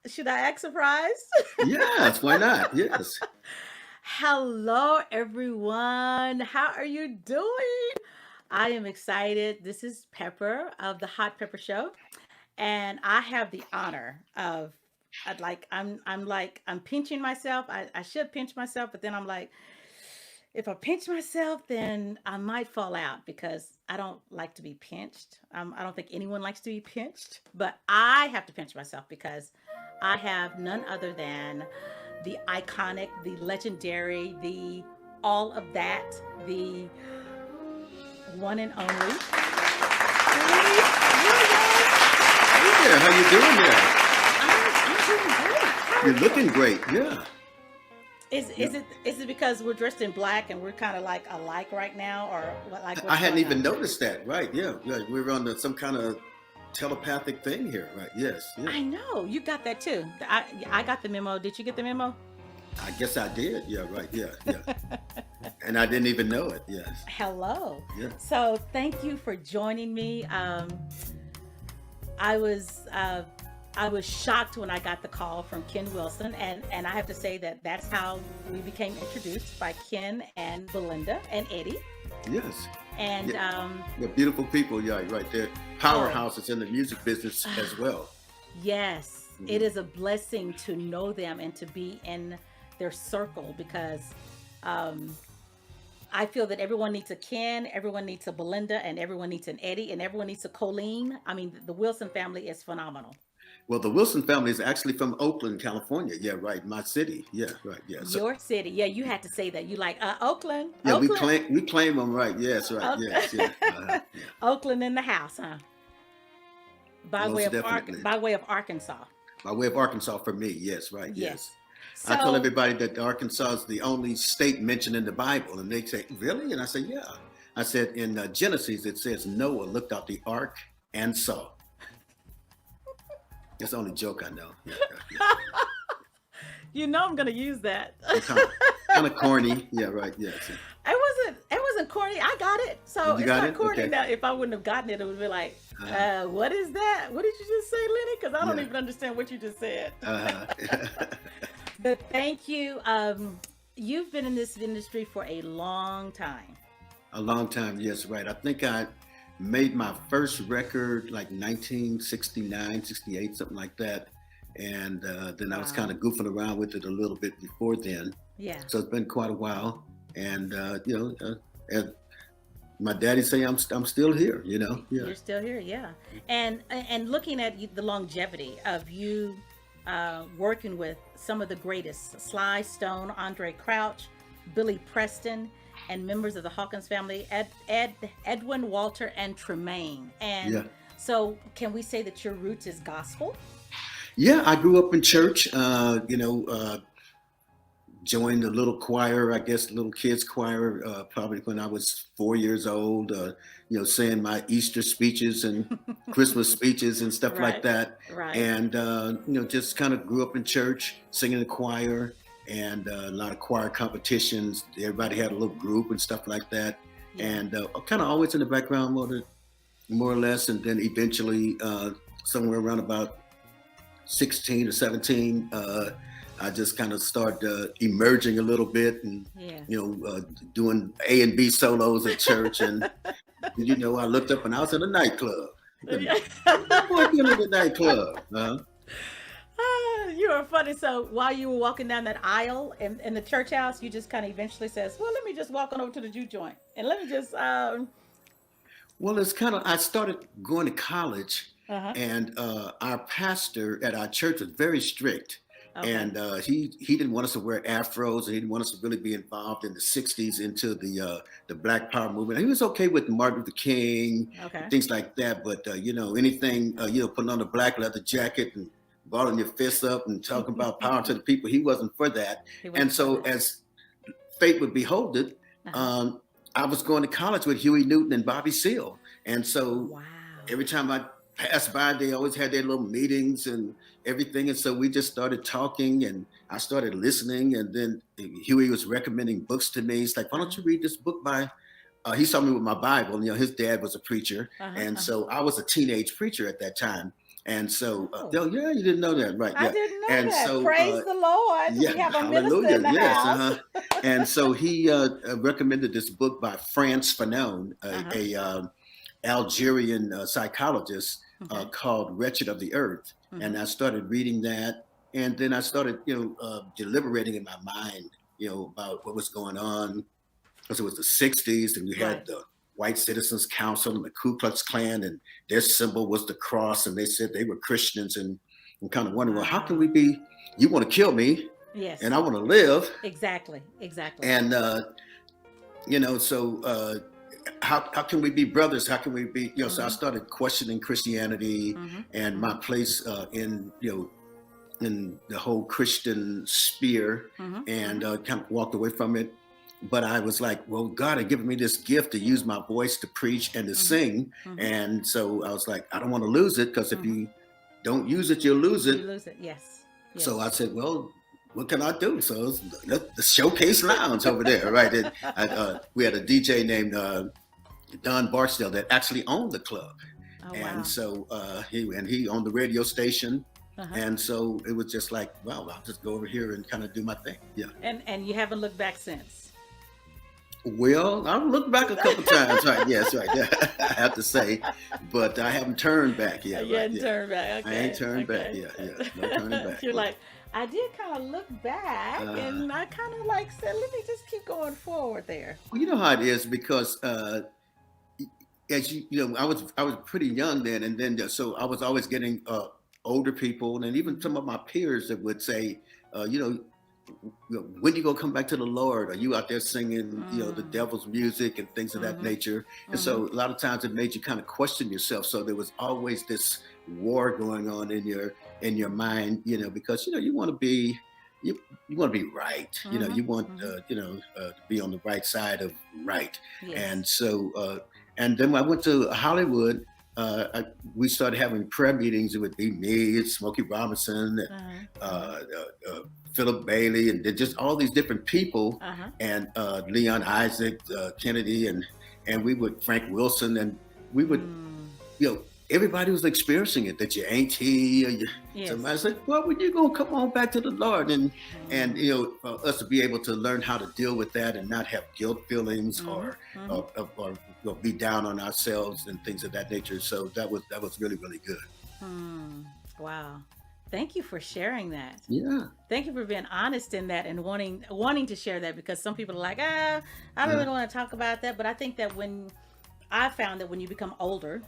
Should I act surprised? Yes, why not? Yes. Hello, everyone. How are you doing? I am excited. This is Pepper of the Hot Pepper Show, and I have the honor of, I'm pinching myself. I should pinch myself, but then I'm like, if I pinch myself, then I might fall out because I don't like to be pinched. I don't think anyone likes to be pinched, but I have to pinch myself because I have none other than the iconic, the legendary, the all of that, the one and only Lenny Williams. Hey there, how you doing there? I'm doing great. How are You're you? looking great. Yeah. Is Yeah. is it is it because we're dressed in black and we're kind of like alike right now, or what? Like I what's hadn't going even on? noticed that. Right. Yeah. Yeah. We're on some kind of telepathic thing here. Right. Yes. Yeah. I know you got that too. I got the memo. Did you get the memo? I guess I did. Yeah. Right. Yeah. Yeah. And I didn't even know it. Yes. Hello. Yeah. So thank you for joining me. I was uh, I was shocked when I got the call from Ken Wilson, and I have to say that that's how we became introduced by Ken and Belinda and Eddie. Yes. And Yeah. They're beautiful people. Yeah. Right there. oh, Powerhouses in the music business as well. yes, it Mhm. is a blessing to know them and to be in their circle because um, I feel that everyone needs a Ken, everyone needs a Belinda, and everyone needs an Eddie, and everyone needs a Colleen. I mean, the Wilson family is phenomenal. Well, the Wilson family is actually from Oakland, California. Yeah. Right. My city. Yeah. Right. Yeah. So Your city, yeah, you had to say that. You like Oakland, yeah, we Oakland, claim them. Right. Yes. Right. Oak- Yes. Yeah. Yeah. Oakland in the house, huh? Most definitely. By way of Arkansas. By way of Arkansas for me, yes, right, yes. Yes. I tell So, everybody that Arkansas is the only state mentioned in the Bible, and they say, "Really?" And I say, "Yeah." I said in Genesis it says Noah looked out the ark and saw. That's the only joke I know. Yeah, yeah, yeah. you know, I'm gonna use that. Well, kind of corny. Yeah, right. Yes. Yeah. It wasn't corny. I got it. So You it's got not it. corny Okay. now. If I wouldn't have gotten it, it would be like, Uh, what is that? What did you just say, Lenny? Because I don't yeah. even understand what you just said. Uh, But thank you. You've been in this industry for a long time. a long time. Yes, right. I think I made my first record like 1969, 68, something like that. And then I was kind Wow. of goofing around with it a little bit before then. Yeah. So it's been quite a while. And, and my daddy say I'm still here, you know? Yeah. You're still here, yeah. And looking at the longevity of you working with some of the greatest, Sly Stone, Andre Crouch, Billy Preston, and members of the Hawkins family, Edwin, Walter, and Tremaine. Yeah. And so, can we say that your roots is gospel? Yeah. I grew up in church, joined a little choir, I guess, little kids choir, probably when I was 4 years old, saying my Easter speeches and Christmas speeches and stuff like Right, that. right. And, just kind of grew up in church, singing in the choir and a lot of choir competitions. Everybody had a little group and stuff like that. Yeah. And kind of always in the background, more or less. And then eventually, somewhere around about 16 or 17, I just kind of started emerging a little bit and, Yes. doing A and B solos at church. And, I looked up and I was in a nightclub. What's that boy doing in the nightclub? You are funny. So while you were walking down that aisle in the church house, you just kind of eventually says, "Well, let me just walk on over to the juke joint and let me just." Well, it's kind of, I started going to college, Uh huh. and our pastor at our church was very strict. Okay. And he didn't want us to wear afros, and he didn't want us to really be involved in the '60s into the Black Power movement. He was okay with Martin Luther King and Okay. things like that, but anything putting on a black leather jacket and balling your fists up and talking about power to the people, he wasn't for that. He And wasn't for so, that. as fate would behold it, Uh huh. um, I was going to college with Huey Newton and Bobby Seale, and so Wow. every time I passed by, they always had their little meetings and everything. And so we just started talking and I started listening. And then Huey was recommending books to me. He's like, why Uh don't huh. you read this book by, he saw me with my Bible. His dad was a preacher. Uh huh. And Uh huh. so I was a teenage preacher at that time. And so, Oh, oh yeah, you didn't know that, right? I Yeah. didn't know And that. so, Praise the Lord. yeah, We have a minister in hallelujah, the yes, house. And so he recommended this book by Frantz Fanon, Uh-huh. a Algerian psychologist, Okay. called "Wretched of the Earth," Mm-hmm. and I started reading that, and then I started, deliberating in my mind, about what was going on, because it was the '60s, and you had Right. the White Citizens Council and the Ku Klux Klan, and their symbol was the cross, and they said they were Christians, and I'm kind of wondering, well, how can Wow. we be? You want to kill me, and Yes. I want to live, Exactly. Exactly. and so how can we be brothers? How can we be? So I Mm-hmm. started questioning Christianity Mm-hmm. and my Mm-hmm. place in the whole Christian sphere, Mm-hmm. and Mm-hmm. kind of walked away from it. But I was like, well, God had given me this gift to use my voice to preach and to Mm-hmm. sing, Mm-hmm. and so I was like, I don't want to lose it, because if Mm-hmm. you don't use it, you'll lose You it. lose it. Yes. So I Yes. said, well, what can I do? So it's the Showcase Lounge over there, right? And we had a DJ named Don Barksdale that actually owned the club, Oh and wow. so he owned the radio station, Uh-huh. and so it was just like, well, I'll just go over here and kind of do my thing. Yeah. And you haven't looked back since. Well, I've looked back a couple times, right? Yes, right. I have to say, but I haven't turned back yet, You right? hadn't Yeah, turned back. I ain't Okay. turned back. Okay. Yeah, yeah, no turning back. You're Yeah. like, I did kind of look back, Uh, and I kind of like said, let me just keep going forward there. well, you know how it is, because as I was pretty young then, and then so I was always getting older people, and even Mm-hmm. some of my peers that would say, uh, you know, when you gonna come back to the Lord? Are you out there singing, the Mm. devil's music and things of that Mm-hmm. nature? And Mm-hmm. so a lot of times it made you kind of question yourself. So there was always this war going on in your mind, because you want to be you want to be right. Mm-hmm. You want Mm-hmm. to be on the right side of right. Yes. And so and then when I went to Hollywood, we started having prayer meetings. It would be me and Smokey Robinson, and Uh-huh. Uh-huh. uh, Philip Bailey, and just all these different people, Uh-huh. and Leon Isaac, Kennedy, and we would Frank Wilson, and we would, Mm. everybody was experiencing it. That your auntie, or Yes. somebody said, "Well, when you gonna come on back to the Lord?" And Mm. for us to be able to learn how to deal with that and not have guilt feelings, Mm-hmm. or Mm-hmm. or be down on ourselves and things of that nature. So that was really, really good. Hmm. Wow. Thank you for sharing that. Yeah. Thank you for being honest in that and wanting to share that, because some people are like, I don't Uh, really want to talk about that. But I think that I found that when you become older,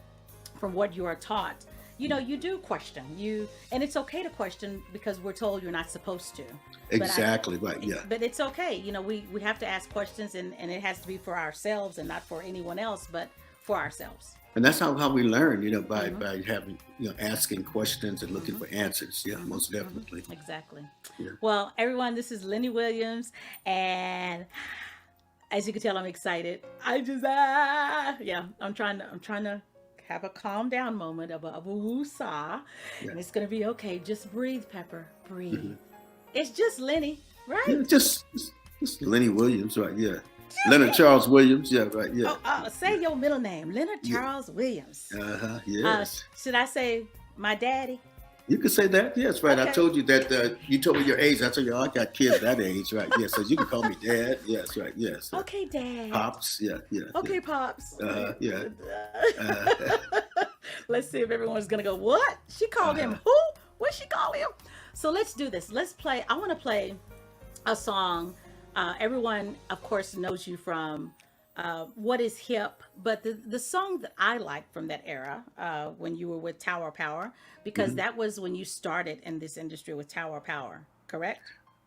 from what you are taught, you do question you, and it's okay to question, because we're told you're not supposed to. But exactly right. Yeah. but it's okay. We have to ask questions, and it has to be for ourselves and not for anyone else, but for ourselves. And that's how we learn, by Mm-hmm. by having, asking questions and looking Mm-hmm. for answers. Yeah, Mm-hmm. most Mm-hmm. definitely. Exactly. Yeah. Well, everyone, this is Lenny Williams, and as you can tell, I'm excited. Yeah, I'm trying to have a calm down moment of a woosah, Yeah. and it's gonna be okay. Just breathe, Pepper. Breathe. Hmm. It's just Lenny, right? Yeah, just Lenny Williams, right? Yeah. Leonard Charles Williams. Yeah, right. Yeah. Say your middle name, Leonard Yeah. Charles Williams. Uh-huh. Yes. Should I say my daddy? You can say that. Yes, right. I Okay. told you that you told me your age. I told you, I got kids that age, right? Yes. So you can call me dad. Yes, right. Yes. Okay, Dad. Pops. Yeah, yeah. Okay, Pops. Yeah. Uh, Let's see if everyone's gonna go, what? She called him uh, who? What she call him? So let's do this. I want to play a song. Everyone, of course, knows you from What is Hip, but the song that I like from that era, when you were with Tower Power, because mhm. that was when you started in this industry with Tower Power, correct?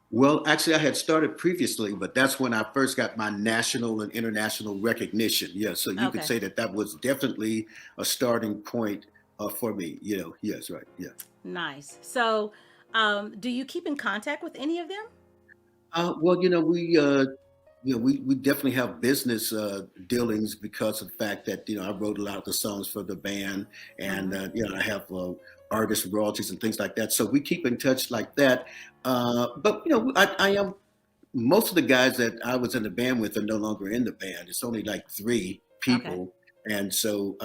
Well, actually, I had started previously, but that's when I first got my national and international recognition. Yeah, so you could Okay, say that was definitely a starting point for me. Yes, right. Yeah. nice. So, do you keep in contact with any of them? Well, we definitely have business dealings, because of the fact that I wrote a lot of the songs for the band, and Mm-hmm. I have artist royalties and things like that. So we keep in touch like that. But I am most of the guys that I was in the band with are no longer in the band. It's only like three Okay. people, and so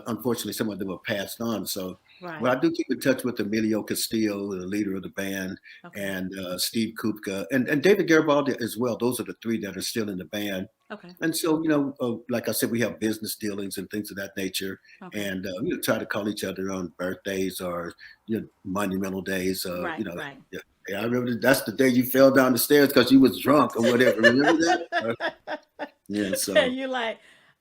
unfortunately, some of them were passed on. So Right. But I do keep in touch with Emilio Castillo, the leader of the band, Okay. and Steve Kupka, and David Garibaldi as well. Those are the three that are still in the band. Okay. And so, like I said, we have business dealings and things of that nature, Okay. and try to call each other on birthdays or monumental days. Right. Right. Yeah, yeah, I remember that's the day you fell down the stairs because you was drunk or whatever. Remember that? Yeah. And So you like,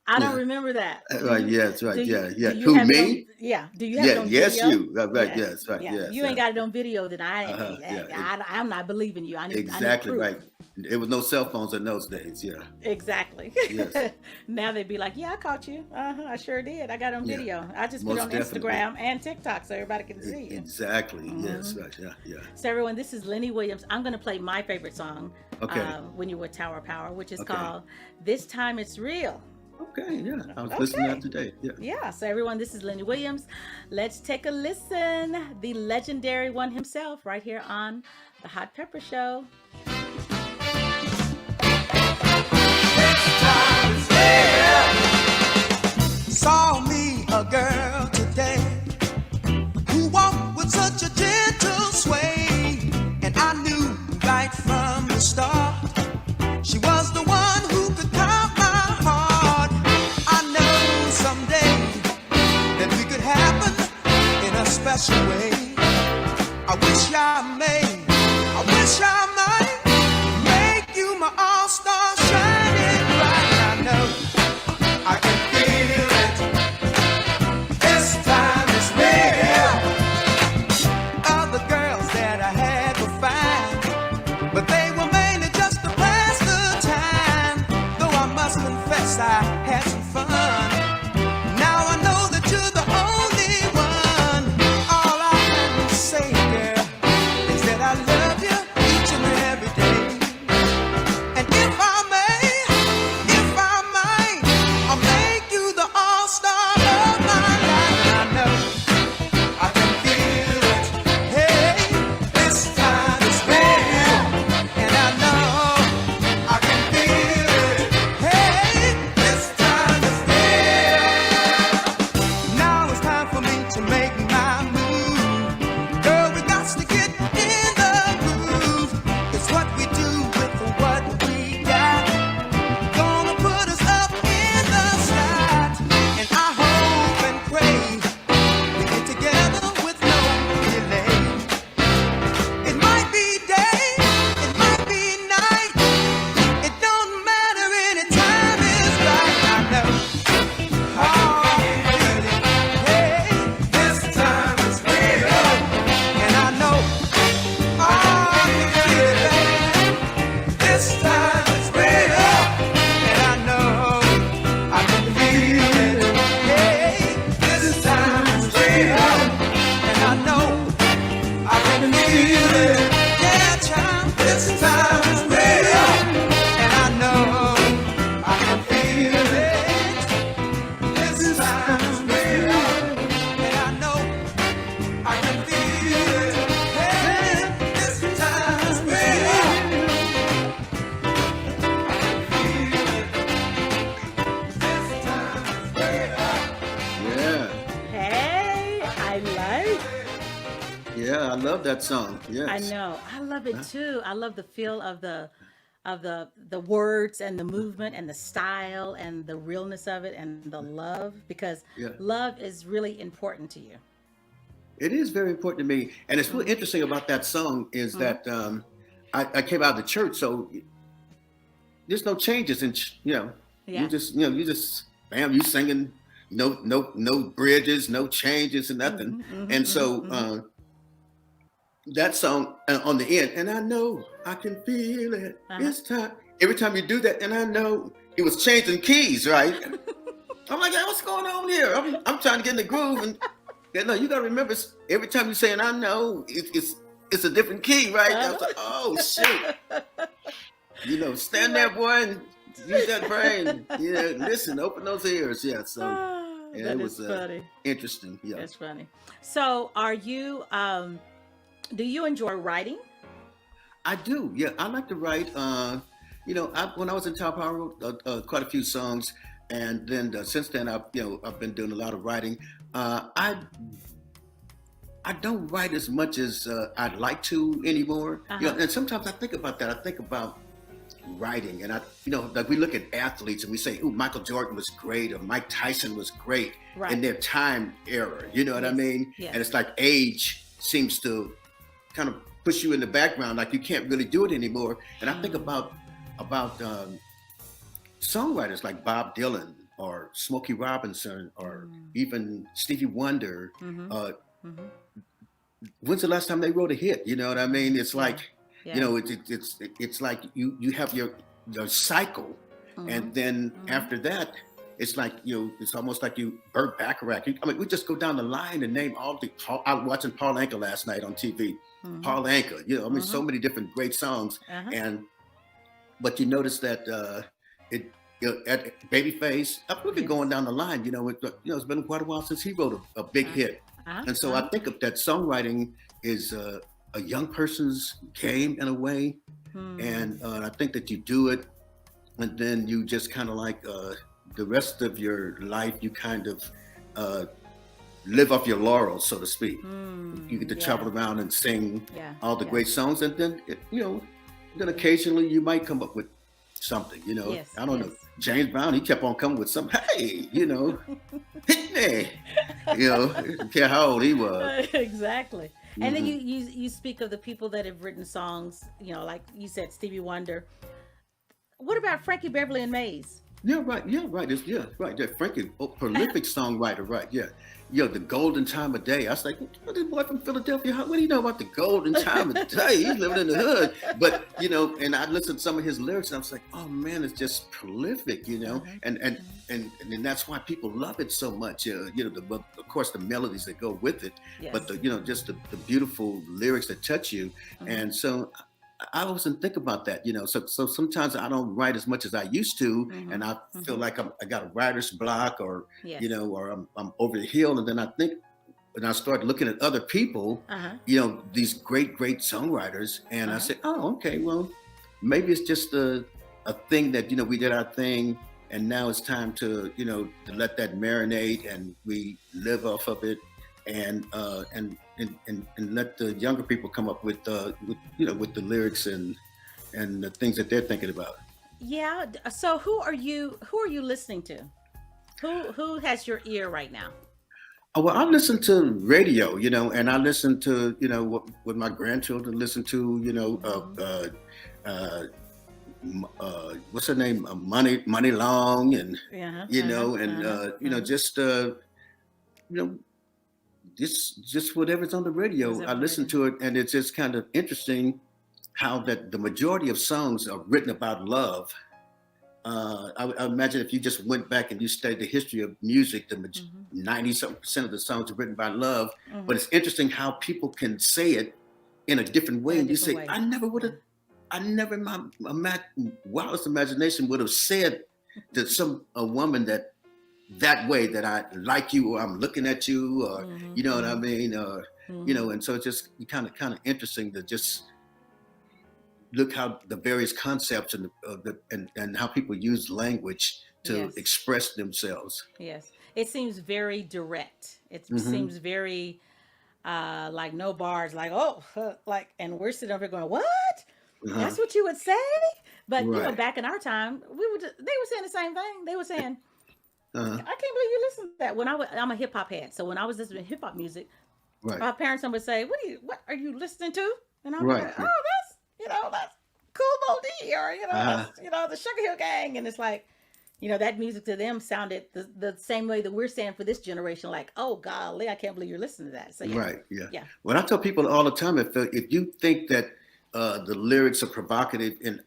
I don't yeah, remember that. Do right. you Yes. Right. Yeah. do Yeah. you Who have it on, me? yeah, do you have it Yeah. on Yes. video? You. Right. Yeah. Yes. Right. Yeah. If Yes. you ain't got it on video, then Yeah. I'm not believing you. I need Exactly proof. right. There was no cell phones in those days. Yeah. Exactly. Yes. Now they'd be like, "Yeah, I caught you. I sure did. I got it on Yeah. video. I just put it Most on definitely. Instagram and TikTok so everybody can see you." Exactly. Yes. Hmm. Right. Yeah. Yeah. So everyone, this is Lenny Williams. I'm going to play my favorite song Okay. when you were Tower Power, which is Okay. called "This Time It's Real." Okay. Yeah. I was listening to that Okay. today. Yeah. Yeah. So everyone, this is Lenny Williams. Let's take a listen. The legendary one himself, right here on the Hot Pepper Show. Saw me a girl today who walked with such a gentle sway, and I knew right from the start she was the one who could calm my heart. I know someday that we could happen in a special way. I wish I wish I might make you my all-star shining bright. I know I can feel it. This time it's real. Other girls that I had were fine, but they were mainly just to pass the time. Though I must confess I had some fun. Now I know that you're the only one. All I can say, girl, is that I love you each and every day. And if I might, I'll make you the all-star of my life. I know I can feel it. Hey, this time it's real. And I know I can feel it. Hey, this time it's real. Now it's time for me to make my move. Girl, we got to get in the groove. It's what we do with what we got. Gonna put us up in the slot. And I hope and pray we get together with no delay. It might be day, it might be night. It don't matter, any time is right. I know. Oh, hey, this time is real. And I know. Oh, I can feel it. This time is real. And I know I can feel it. Hey, this time is real. And I know I can feel it. Yeah, child, this time is real. And I know I can feel it. This time is real. And I know I can feel it. Hey, this time is real. This time is real. Yeah. Hey, I like. Yeah. I love that song. I Yes. know. I love it Huh? too. I love the feel of the words and the movement and the style and the realness of it and the love because Yeah. love is really important to you. It is very important to me, and it's really Hmm. interesting about that song is Hmm. that I came out of the church, so there's no changes in Yeah. you just bam, you singing, no bridges, no changes and nothing. Hmm. Hmm. And Hmm. so Hmm. that song on the end, and I know I can feel it. Uh-huh. It's time. Every time you do that, and I know it was changing keys, right? I'm like, hey, what's going on here? I'm trying to get in the groove, and no, you gotta remember every time you say, and I know it's a different key, right? I was like, oh shoot, stand there, boy, and use that brain. Yeah, listen, open those ears. Yeah, so Ah, yeah, that it is was funny. interesting. Yeah, That's funny. So, are you? Do you enjoy writing? I do. Yeah, I like to write. When I was in Top Power, I wrote quite a few songs, and then since then, I've been doing a lot of writing. I I don't write as much as I'd like to anymore. You Uh-huh. know, and sometimes I think about that. I think about writing, and like we look at athletes and we say, "Oh, Michael Jordan was great," or "Mike Tyson was great" in Right. their time era. You know what I Yes. mean? Yes. And it's like age seems to kind of push you in the background, like you can't really do it anymore. And I think Mm. about songwriters like Bob Dylan or Smokey Robinson or Mm. even Stevie Wonder. Mm-hmm. Uh, Mm-hmm. when's the last time they wrote a hit? You know what I mean? It's Yeah. like, Yeah. it's like you have your cycle, Mm-hmm. and then Mm-hmm. after that, it's like it's almost like you Burt Bacharach. I mean, we just go down the line and name all the. I was watching Paul Anka last night on TV. Mm-hmm. Paul Anka, I mean, so Mm-hmm. many different great songs, Uh-huh. and but you notice that it. At Babyface, I'm looking Yes. going down the line. It's been quite a while since he wrote a big Uh-huh. hit, Uh-huh. and so Uh-huh. I think of that songwriting is a young person's game in a way, Hmm. and I think that you do it, and then you just kind of like the rest of your life, you kind of uh, live off your laurels, so to speak. You get to Yeah. travel around and sing Yeah. all the Yeah. great songs, and then then occasionally you might come up with something. Yes. I don't Yes. know. James Brown, he kept on coming with some. Hey, hit me. Didn't care how old he was. Exactly. And then Hmm. you speak of the people that have written songs, like you said, Stevie Wonder. What about Frankie Beverly and Mays? Yeah, right. Yeah, right. Right. Yeah, Frankie, prolific songwriter. Right. Yeah. The golden time of day. I was like, what this boy from Philadelphia? What do you know about the golden time of day? He's living in the hood. But and I listened to some of his lyrics, and I was like, oh man, it's just prolific. Uh-huh. And that's why people love it so much. Of course, the melodies that go with it, Yes. but just the beautiful lyrics that touch you. Mhm. And so I often think about that, So sometimes I don't write as much as I used to, Mhm. and I feel Mhm. like I got a writer's block, or Yes. or I'm over the hill, and then I think, and I start looking at other people, Uh-huh. these great songwriters, and I Uh-huh. say, oh, okay, well, maybe it's just a thing that we did our thing, and now it's time to let that marinate, and we live off of it, and let the younger people come up with with the lyrics and the things that they're thinking about. Yeah. So who are you listening to? Who has your ear right now? Oh, well, I listen to radio, and I listen to what my grandchildren listen to, Mhm. what's her name, Money Long, and Yeah. and just you know just whatever's on the radio. Who's I ever listen ready? to it, and it's just kind of interesting how that the majority of songs are written about love. I imagine if you just went back and you studied the history of music, Mhm. 90-something% of the songs are written about love. But Mhm. it's interesting how people can say it in a different way, In a and you different say, way. Yeah. I never in my wildest imagination would have said to a woman that way, that I like you, or I'm looking at you, or Mhm. you know what I Mhm. mean, or Mhm. and so it's just kind of interesting to just look how the various concepts and how people use language to Yes. express themselves. Yes. It seems very direct. It Hmm. seems very like no bars, like, oh, like, and we're sitting over here going, what? Uh-huh. That's what you would say? But Right. back in our time, they were saying the same thing. They were saying, Uh-huh. I can't believe you listen to that. I'm a hip hop head, so when I was listening to hip hop music, Right. my parents would say, what are you listening to? And I'll be Right. like, oh, that's Cool Bo D, or Uh-huh. that's the Sugar Hill Gang, and it's like, that music to them sounded the same way that we're saying for this generation, like, oh golly, I can't believe you're listening to that. So yeah, Right. Yeah. yeah, Well, I tell people all the time, if you think that the lyrics are provocative in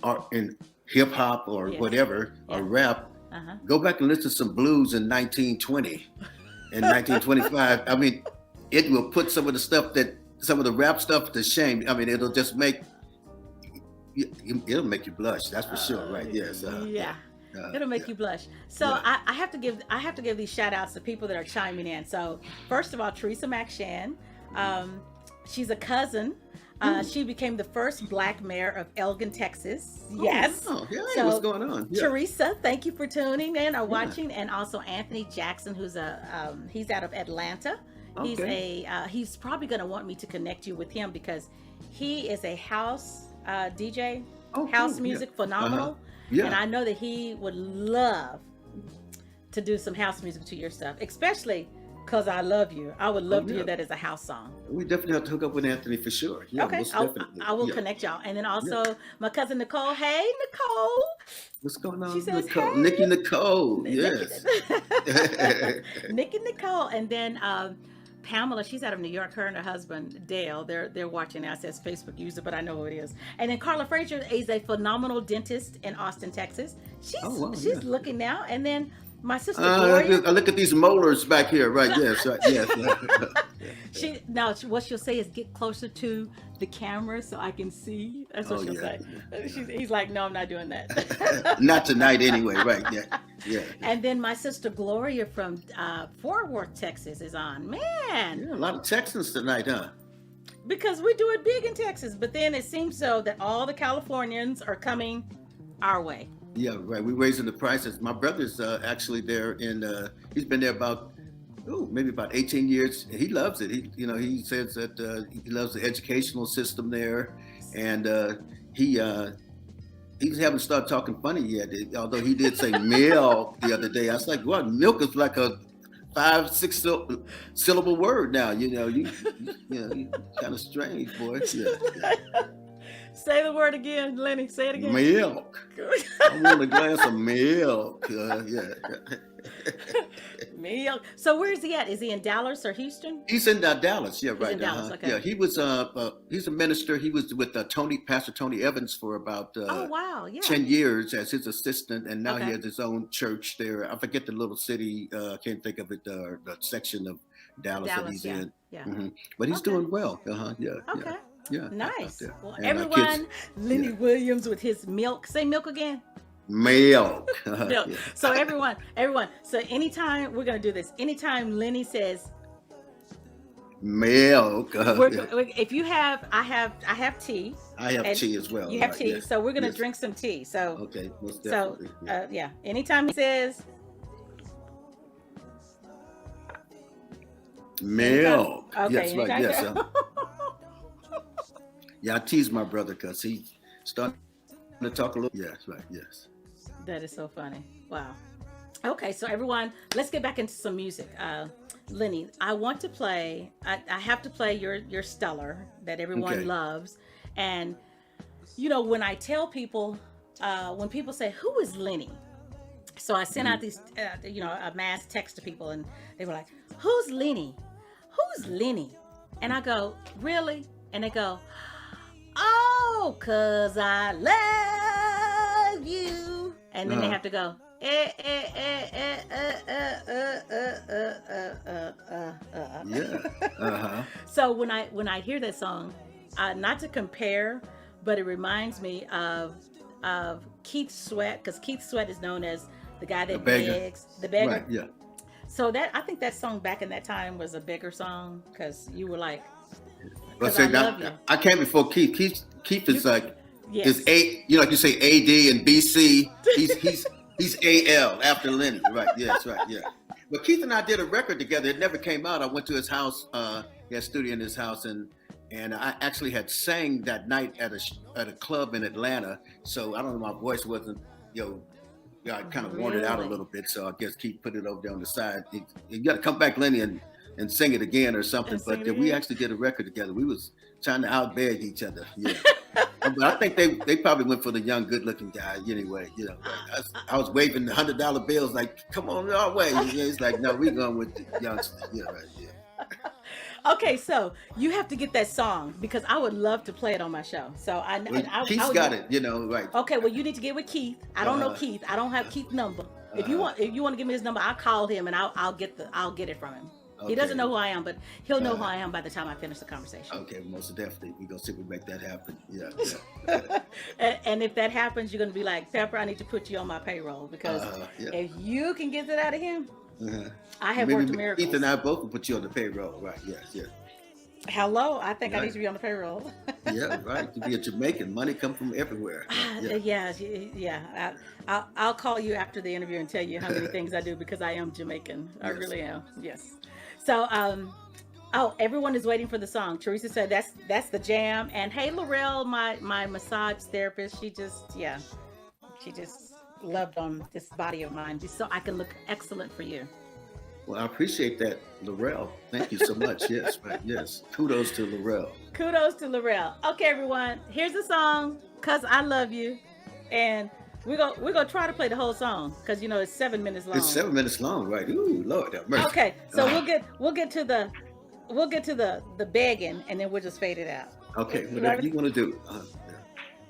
art, in hip hop, or yes, whatever, or yeah, rap, uh-huh, go back and listen to some blues in 1920 and 1925. I mean, it will put some of the rap stuff to shame. I mean, it'll make you blush. That's for sure. Right? Yes. yeah. It'll Yeah. make you blush. So Right. I have to give these shout outs to people that are chiming in. So first of all, Teresa McShan, she's a cousin. She became the first Black mayor of Elgin, Texas. Yes. Oh, yeah. Hey, what's So going on? Yeah. Teresa, thank you for tuning in or Yeah. watching, and also Anthony Jackson, he's out of Atlanta. Okay. He's probably going to want me to connect you with him because he is a house DJ, Oh, house cool. Yeah. music Uh-huh. phenomenal, and Yeah. I know that he would love to do some house music to your stuff, especially because I love you. I would Oh, love to hear yeah. that as a house song. We definitely have to hook up with Anthony for sure. Yeah, Okay, most definitely. I will Yeah. connect y'all, and then Yeah. also my cousin Nicole. Hey, Nicole. What's going She on, says, Nicole? Nikki "Hey, Nicole. Nikki, Yes. Nikki Nicole," and then Pamela. She's out of New York. Her and her husband Dale. They're watching now. It says Facebook user, but I know who it is. And then Carla Frazier is a phenomenal dentist in Austin, Texas. Oh, wow. She's Yeah. looking now, and then my sister Gloria. I look at these molars back here. Right. Yes. Right. Yes. What she'll say is get closer to the camera so I can see. That's what Oh, she'll yeah. say. He's like, no, I'm not doing that. Not tonight, anyway. Right. Yeah. Yeah. And then my sister Gloria from Fort Worth, Texas is on. Man, Yeah. A lot of Texans tonight, huh? because we do it big in Texas, but then it seems so that all the Californians are coming our way. Yeah. Right. We're raising the prices. My brother's actually there he's been there about, maybe about 18 years. He loves it. He says that he loves the educational system there, and he haven't started talking funny yet. Although he did say milk the other day. I was like, what? Milk is like a 5-6 syllable word now. You kind of strange, boy. Yeah. Say the word again, Lenny. Say it again. Milk. I want a glass of milk. Yeah. Milk. So where is he at? Is he in Dallas or Houston? He's in Dallas. Yeah, right. in Dallas, okay. Yeah, he was. He's a minister. He was with Pastor Tony Evans for about Oh wow, yeah. 10 years as his assistant, and now Okay. he has his own church there. I forget the little city. I can't think of it. The section of Dallas that he's yeah. in. Yeah. But he's Okay. doing well. Yeah. Okay. Yeah. Nice. Yeah. Well, And everyone, kids, Lenny yeah. Williams with his milk. Say milk again. Milk. Milk. Yeah. So everyone. So anytime we're gonna do this, anytime Lenny says, Milk. Yeah. if you have, I have tea. I have and tea as well. You have right, tea, yes. so we're gonna Yes. drink some tea. So Okay, most so definitely. Yeah. yeah. Anytime he says Milk. okay, Yes, right. anytime- Yes. Yeah, I tease my brother because he started to talk a little. Yes, right. Yes. That is so funny. Wow. Okay, so everyone, let's get back into some music. Lenny, I want to play. I have to play your Stellar that everyone Okay. loves, and when I tell people, when people say, "Who is Lenny?" So I sent out these, a mass text to people, and they were like, "Who's Lenny? Who's Lenny?" And I go, "Really?" And they go, "Oh, 'cause I love you." And then they have to go, Yeah. Uh-huh. So when I hear that song, not to compare, but it reminds me of Keith Sweat, because Keith Sweat is known as the guy that begs, the begger. Right. Yeah. So I think that song back in that time was a beggar song, because you were like, But 'cause say I love now, you. I came before Keith. Keith is like Yes. is A. Like you say AD and BC. He's AL after Lenny. Right. Yes. Right. Yeah. But Keith and I did a record together. It never came out. I went to his house. He had a studio in his house, and I actually had sang that night at a club in Atlanta. So I don't know, my voice wasn't, I kind of worn it out a Really? little bit. So I guess Keith put it over there on the side. You got to come back, Lenny, and sing it again or something. And sing But it we again. actually did a record together. We was trying to outbeg each other. Yeah. But I think they probably went for the young, good-looking guy anyway. I was waving the $100 bills like, "Come on our way." It's like, "No, we going with the youngster." Yeah, right. Yeah. Okay, so you have to get that song, because I would love to play it on my show. So Well, Keith's got it. Right. Okay, well, you need to get with Keith. I don't know Uh-huh. Keith. I don't have Keith's number. If you want to give me his number, I'll call him and I'll get it from him. He doesn't Okay. know who I am, but he'll know who I am by the time I finish the conversation. Okay, most definitely. We're gonna see if we make that happen. Yeah. And if that happens, you're gonna be like, "Pepper, I need to put you on my payroll, because Yeah. if you can get it out of him, Uh-huh. I have Maybe worked miracles." Keith and I both will put you on the payroll. Right. Yes. Yeah. Hello, I think I Right. need to be on the payroll. Yeah. Right. To be a Jamaican, money come from everywhere. Yeah. I'll call you after the interview and tell you how many things I do, because I am Jamaican. I Yes. really am. Yes. So Oh, everyone is waiting for the song. Teresa said that's the jam. And hey, Laurel, my massage therapist, she just loved on this body of mine, just so I can look excellent for you. Well, I appreciate that, Laurel. Thank you so much. Yes, right. Yes. Kudos to Laurel. Kudos to Laurel. Okay, everyone, here's the song, "Cause I Love You," and we're gonna try to play the whole song because it's 7 minutes long. It's 7 minutes long, right? Ooh, Lord have mercy. Okay, so we'll get to the begging, and then we'll just fade it out. Okay, whatever you want to do.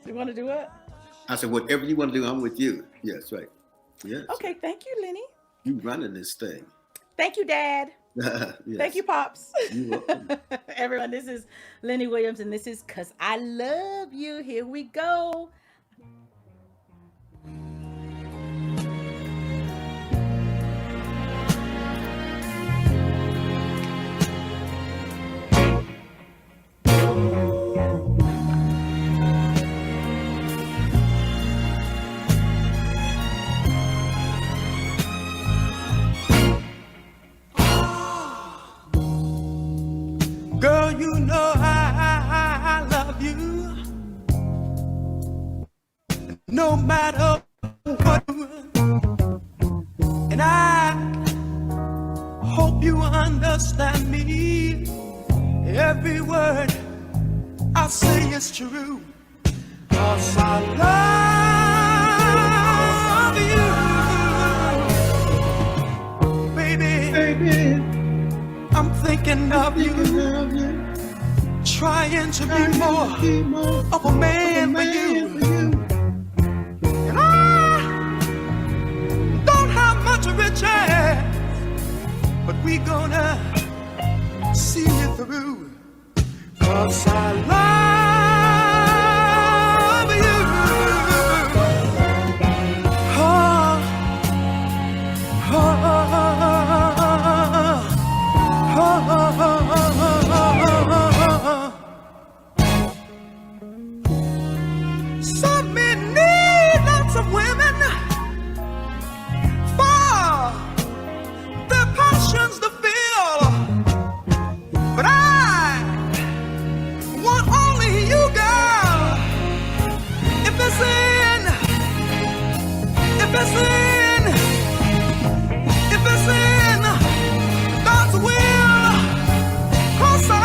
You want to do what? I said, whatever you want to do, I'm with you. Yes, right. Yes. Okay, thank you, Lenny. You running this thing. Thank you, Dad. Yes. Thank you, Pops. You're welcome. Everyone, this is Lenny Williams, and this is "Cause I Love You." Here we go. Girl, you know I love you. No matter what. And I hope you understand me. Every word I say is true. 'Cause I love you. Baby. I'm thinking of you, trying to be more of a man for you. And I don't have much riches, but we gonna see it through. 'Cause I love you. Oh, oh, oh, some men need lots of women for their passions to feel, but I want only you, girl. If it's in, if it's in, if it's in God's will, 'cause I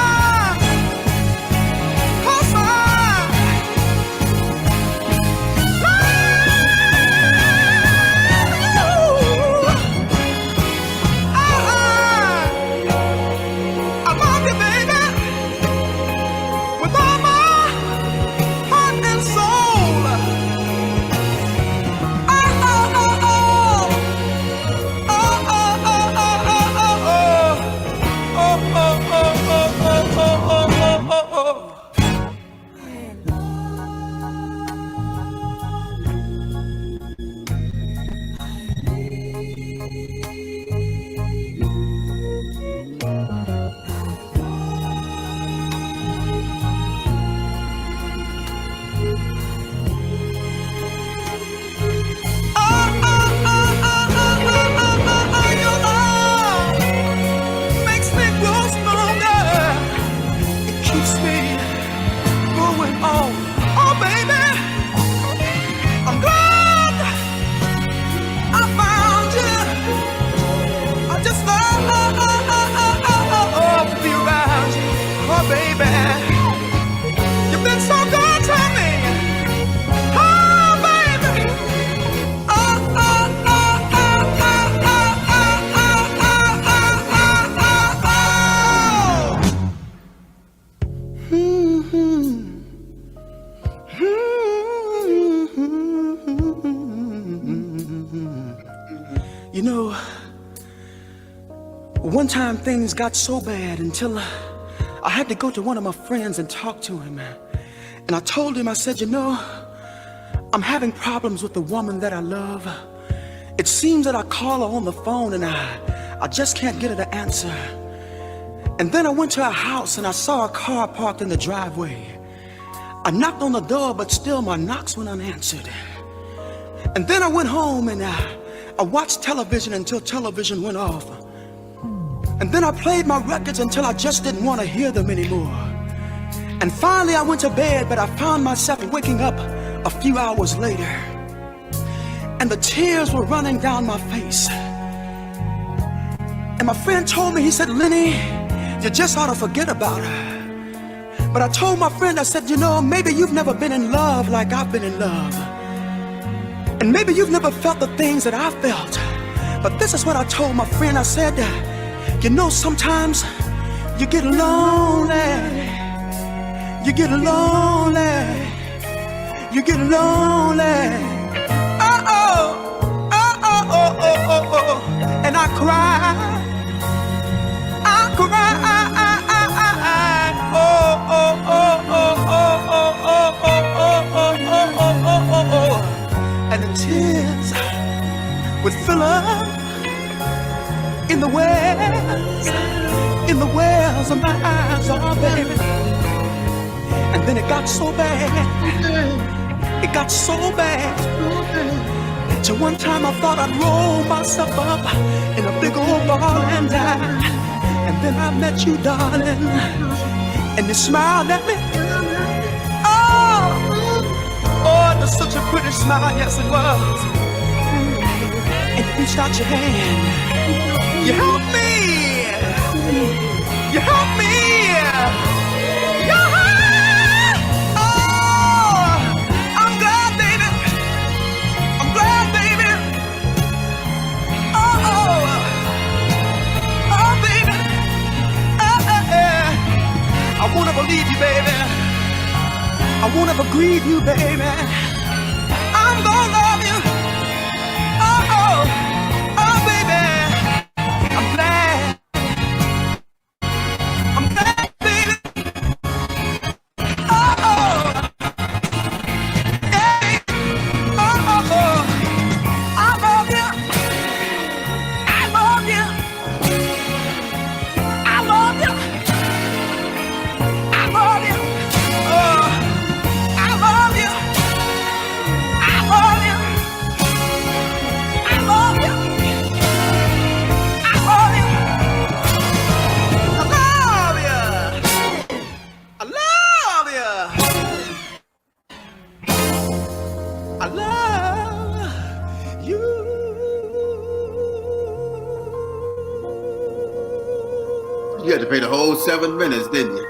You know, one time things got so bad until I had to go to one of my friends and talk to him. And I told him, I said, I'm having problems with the woman that I love. It seems that I call her on the phone and I just can't get her to answer. And then I went to her house and I saw a car parked in the driveway. I knocked on the door, but still my knocks went unanswered. And then I went home and I watched television until television went off. And then I played my records until I just didn't want to hear them anymore. And finally I went to bed, but I found myself waking up a few hours later. And the tears were running down my face. And my friend told me, he said, Lenny, you just ought to forget about her. But I told my friend, I said, you know, maybe you've never been in love like I've been in love. And maybe you've never felt the things that I felt. But this is what I told my friend. I said, you know, sometimes you get lonely. You get lonely. You get lonely. Oh, oh, oh, oh, oh, oh, oh. And I cry. I cry. Oh, oh, oh, oh, oh, oh, oh, oh, oh, oh, oh, oh, oh. And the tears would fill up in the wells of my eyes, oh baby. And then it got so bad, it got so bad, till one time I thought I'd roll myself up in a big old ball and die. And then I met you, darling, and you smiled at me. Oh, oh, it was such a pretty smile, yes it was. And you reached out your hand, you helped me, you helped me. I won't ever leave you, baby. I won't ever grieve you, baby. I'm gonna love you. Oh, oh, oh, baby. I'm glad. I'm glad, baby. Oh, oh. Hey. Oh, oh, oh. I love you. I love you. I love you. You had to pay the whole 7 minutes, didn't you?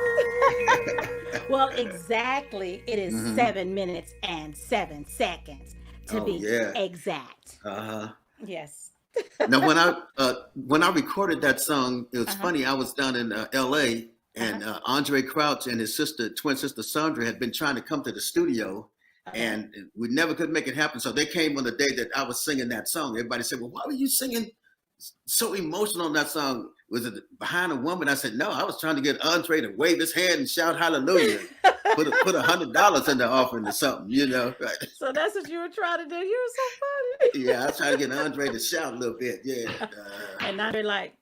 Well, exactly. It is 7 minutes and 7 seconds to be exact. Yes. Now, when I recorded that song, it was funny. I was down in L.A. and Andre Crouch and his twin sister Sandra, had been trying to come to the studio, and we never could make it happen. So they came on the day that I was singing that song. Everybody said, "Well, why were you singing so emotional on that song? Was it behind a woman?" I said, "No, I was trying to get Andre to wave his hand and shout hallelujah, put $100 in the offering or something, you know." Right? So that's what you were trying to do. You were so funny. Yeah, I was trying to get Andre to shout a little bit. Yeah. And now they're like,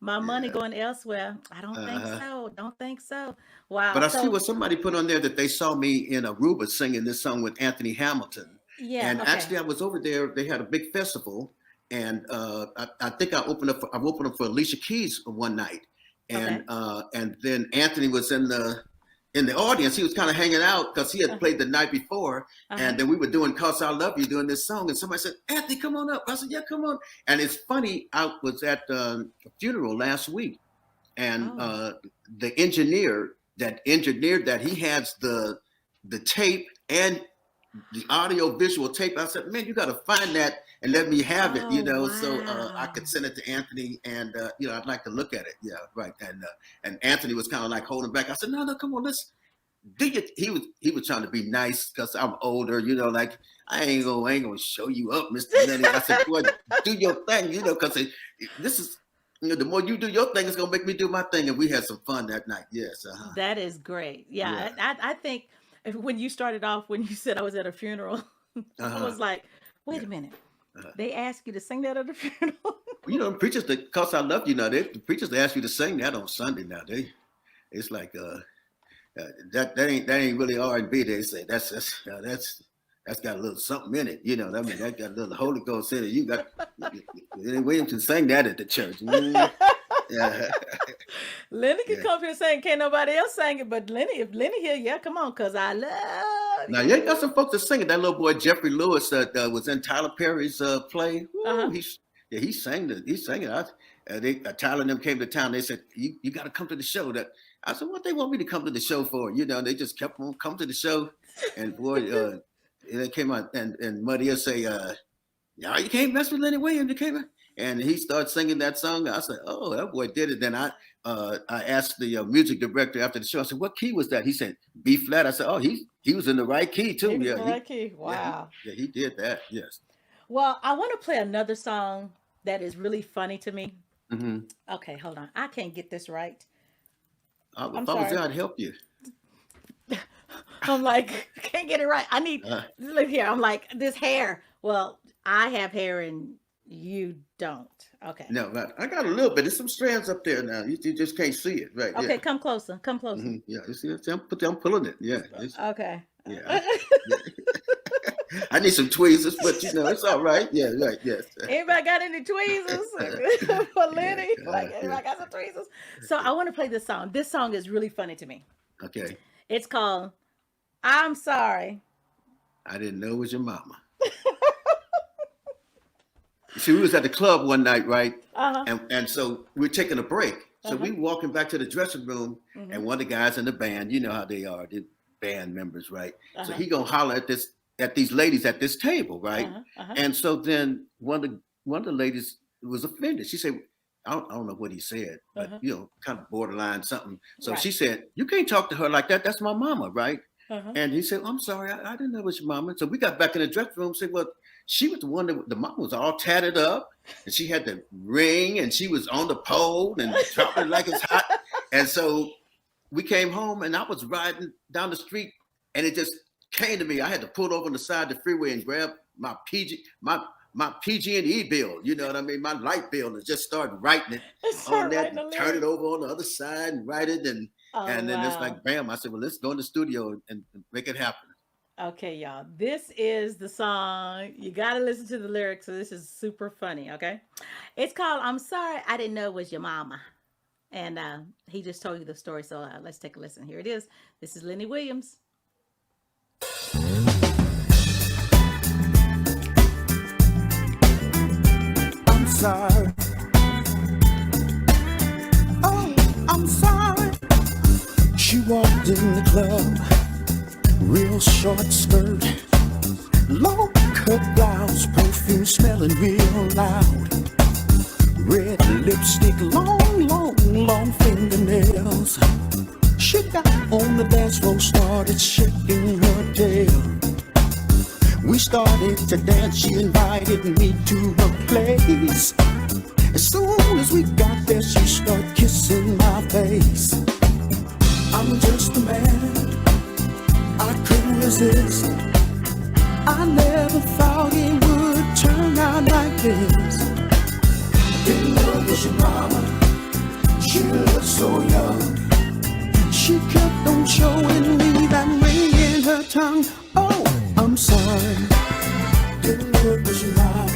my money going elsewhere. I don't think so. Don't think so. Wow. But I see what somebody put on there, that they saw me in Aruba singing this song with Anthony Hamilton. Yeah. And actually, I was over there. They had a big festival. And I think I opened up for Alicia Keys one night, and then Anthony was in the audience. He was kind of hanging out because he had played the night before, and then we were doing "Cause I Love You," doing this song, and somebody said, "Anthony, come on up." I said, "Yeah, come on." And it's funny, I was at a funeral last week, and the engineer that engineered that, he has the tape and the audio visual tape. I said, "Man, you got to find that and let me have it, you know, wow. so I could send it to Anthony, and you know, I'd like to look at it." Yeah, right. And Anthony was kind of like holding back. I said, "No, come on, let's do it." He was trying to be nice because I'm older, you know, like I ain't gonna show you up, Mr. Lenny. I said, "Boy, do your thing," you know, because this is, you know, the more you do your thing, it's gonna make me do my thing. And we had some fun that night. Yes. That is great. Yeah. I think when you started off, when you said I was at a funeral, I was like, wait a minute. They asked you to sing that at the funeral? You know, preachers, "Cause I Love You," now the preachers, they ask you to sing that on Sunday. Now it's like that ain't really R&B. They say that's that's got a little something in it. You know, I mean, that got a little Holy Ghost in it. You got Lenny Williams can sing that at the church. Yeah. Lenny can Yeah. come here and sing. Can't nobody else sing it, but Lenny, if Lenny here, yeah, come on, cause I love Now, you. you got some folks that sing it. That little boy Jeffrey Lewis that was in Tyler Perry's play. Uh-huh. He sang it. Tyler and them came to town. They said, "You got to come to the show." That I said, "What they want me to come to the show for?" You know, they just kept on come to the show, and boy, they came out and Muddy say, "Yeah, you can't mess with Lenny Williams." You can't. And he started singing that song. I said, "Oh, that boy did it." Then I asked the music director after the show. I said, "What key was that?" He said, "B flat." I said, "Oh, he was in the right key too." He was Yeah, in the right key. Wow. he did that. Yes. Well, I want to play another song that is really funny to me. Mm-hmm. Okay, hold on. I can't get this right. If I I'm was sorry. there, I'd help you. I'm like, I can't get it right. I need, look here. I'm like, this hair. Well, I have hair and you don't. Okay. No, I got a little bit. There's some strands up there now. You just can't see it, right? Okay, Yeah. come closer. Come closer. Mm-hmm. Yeah. You see, I'm pulling it. Yeah. Okay. Yeah. I need some tweezers, but you know, it's all right. Yeah, right. Yes. Anybody got any tweezers for Lenny? Like, anybody got some tweezers? So I want to play this song. This song is really funny to me. Okay. It's called "I'm Sorry." I didn't know it was your mama. See, we was at the club one night, right? Uh-huh. And so we're taking a break. So Uh-huh. we walking back to the dressing room, Mhm. and one of the guys in the band, you know how they are, the band members, right? So Uh-huh. he gonna holler at these ladies at this table, right? Uh-huh. Uh-huh. And so then one of the ladies was offended. She said, I don't know what he said, but Uh-huh. you know, kind of borderline something. So Right. she said, "You can't talk to her like that. That's my mama, right?" Uh-huh. And he said, "I'm sorry, I didn't know it was your mama." So we got back in the dressing room and said, "Well, she was the one that the mama was all tatted up, and she had the ring, and she was on the pole and dropping like it's hot." And so we came home, and I was riding down the street, and it just came to me. I had to pull over on the side of the freeway and grab my PG&E bill. You know what I mean? My light bill, and just start writing it on that, and turn it over on the other side and write it, and then it's wow. like, bam! I said, "Well, let's go in the studio and make it happen." Okay, y'all. This is the song. You got to listen to the lyrics. So this is super funny, okay? It's called "I'm Sorry I Didn't Know It Was Your Mama." And he just told you the story. So let's take a listen. Here it is. This is Lenny Williams. I'm sorry. Oh, I'm sorry. She walked in the club, real short skirt, low cut blouse, perfume smelling real loud, red lipstick, long fingernails. She got on the dance floor, started shaking her tail. We started to dance, she invited me to her place. As soon as we got there, she started kissing my face. I'm just a man, I couldn't resist. I never thought it would turn out like this. Didn't know it was your mama, she looked so young. She kept on showing me that ring in her tongue. Oh, I'm sorry, didn't know it was your mama.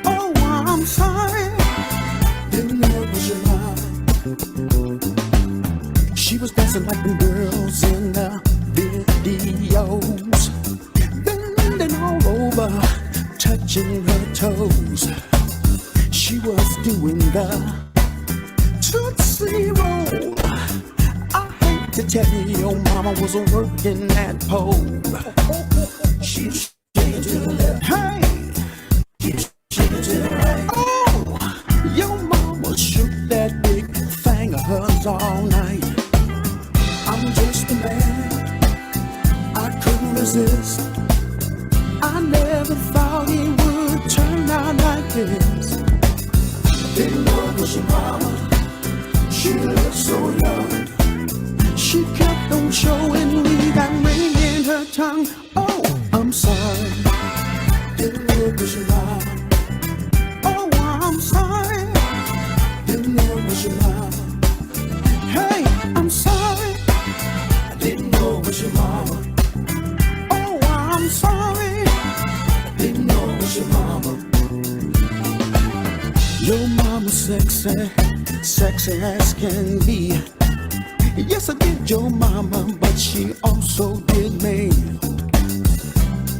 Oh, I'm sorry, didn't know it was your mama. She was dancing like the girls in the videos, bending all over, touching her toes. She was doing the Tootsie Roll. I hate to tell you, your mama was working that pole. She's shaking to the left, hey, she's shaking to the right. Oh, your mama shook that big thing of hers all night. I'm just a man, I couldn't resist. I never thought it would turn out like this. Didn't know it was your mama, she looked so young. She kept on showing me that ring in her tongue. Oh, I'm sorry, didn't know it was your mama. Oh, I'm sorry, didn't know it was your mama. Hey, I'm sorry, I didn't know it was your mama. Oh, I'm sorry. sexy, sexy as can be. Yes, I did your mama, but she also did me.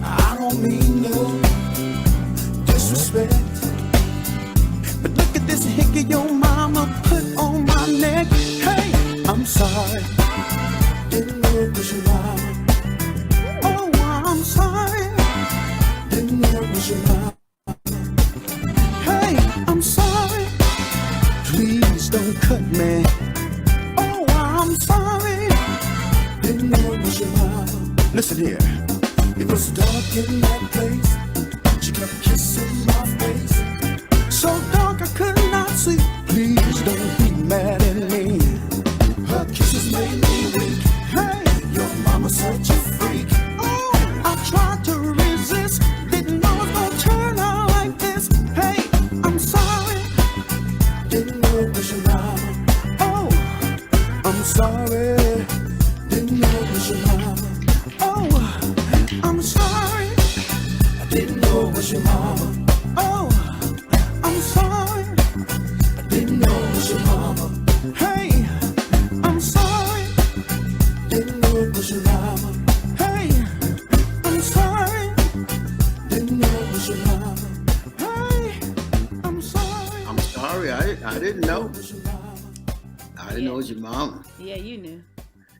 I don't mean no disrespect, but look at this hickey your mama put on my neck. Hey, I'm sorry, didn't know it was your mama. Oh, I'm sorry, didn't know it was your mama. Hey, I'm sorry, please don't cut me. Oh, I'm sorry, didn't know it was your mama. Listen here, it was dark in that place. She kept kissing my face, so dark I could not see. Please don't be mad at me. Her kisses made me weak. Hey, your mama's such a freak. Oh, I tried to resist, didn't know it was gonna turn out like this. Hey, I'm sorry, didn't know it was your mama. Oh, I'm sorry, didn't know it was your mama. Oh, I'm sorry, I didn't know it was your mama. Oh, I'm sorry, I didn't know it was your mama. Hey, I'm sorry, didn't know it was your mama. Hey, I'm sorry, didn't know it was your mama. Hey, I'm sorry. I'm sorry, I didn't know. I didn't know it was your mom. Yeah, you knew.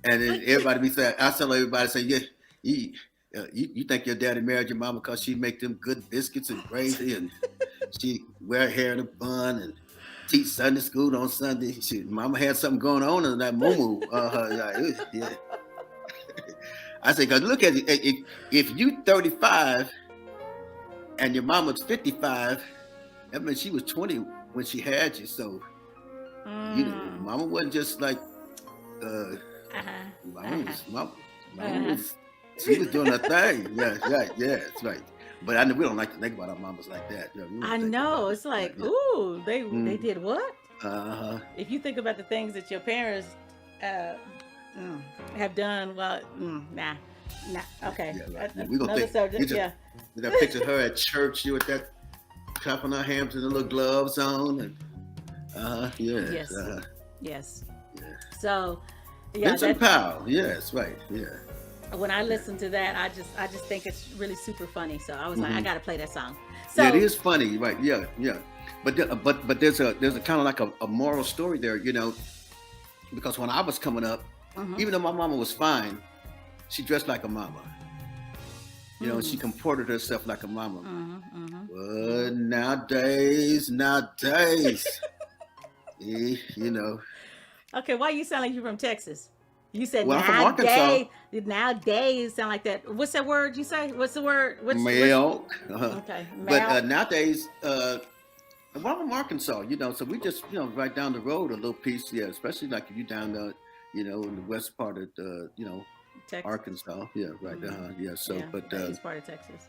And then everybody be saying, I tell everybody, say, yeah, you think your daddy married your mama because she make them good biscuits and gravy and she wear her hair in a bun and teach Sunday school on Sunday. Mama had something going on in that moo. Yeah. I say, because look at it, if you 35 and your mama's 55, that means she was 20 when she had you. So, you know, mama wasn't just like, mama was, she was doing her thing. Yeah, that's right. But I know we don't like to think about our mamas like that. Yeah, I know. It's like, ooh, they did what? If you think about the things that your parents have done, well, nah. Okay. Yeah, right. We're going to think, subject, that picture of her at church, you with that clapping her hands and the little gloves on. And, Yes. Yes. Yeah. So, yeah. Vincent Powell. Yes, right. Yeah. When I listen to that, I just think it's really super funny. So I was like, I got to play that song. So yeah, it is funny, right? Yeah. But there's a kind of like a moral story there, you know, because when I was coming up, even though my mama was fine, she dressed like a mama. You know, she comported herself like a mama. But nowadays, you know. Okay, why you sound like you're from Texas? You said well, I'm from Arkansas. Nowadays sound like that. What's that word you say? What's the word? Milk. Okay. But nowadays, well, I'm from Arkansas, you know, so we just, you know, right down the road a little piece, yeah, especially like if you down the, you know, in the west part of the, you know, Texas. Arkansas, yeah, right, yeah. So, yeah, but east part of Texas,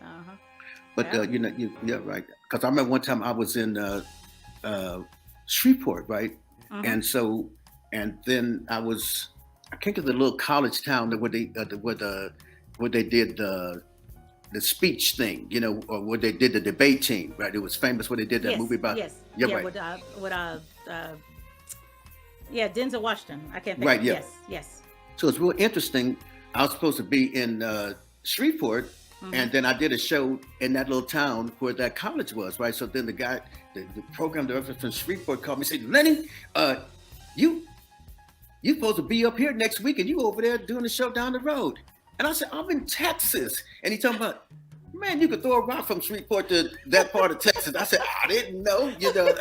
But you know, yeah, right. Because I remember one time I was in Shreveport, right, and so, and then I came to the little college town where they did the speech thing, you know, or where they did the debate team, right? It was famous where they did that movie about. Yes. Yeah, yeah, right. Denzel Washington. I can't think. Right. Yeah. Yes. So it's real interesting. I was supposed to be in Shreveport, and then I did a show in that little town where that college was, right? So then the guy, the program director from Shreveport called me and said, Lenny, you supposed to be up here next week and you over there doing the show down the road. And I said, I'm in Texas. And he talking about, man, you could throw a rock from Shreveport to that part of Texas. I said, I didn't know, you know.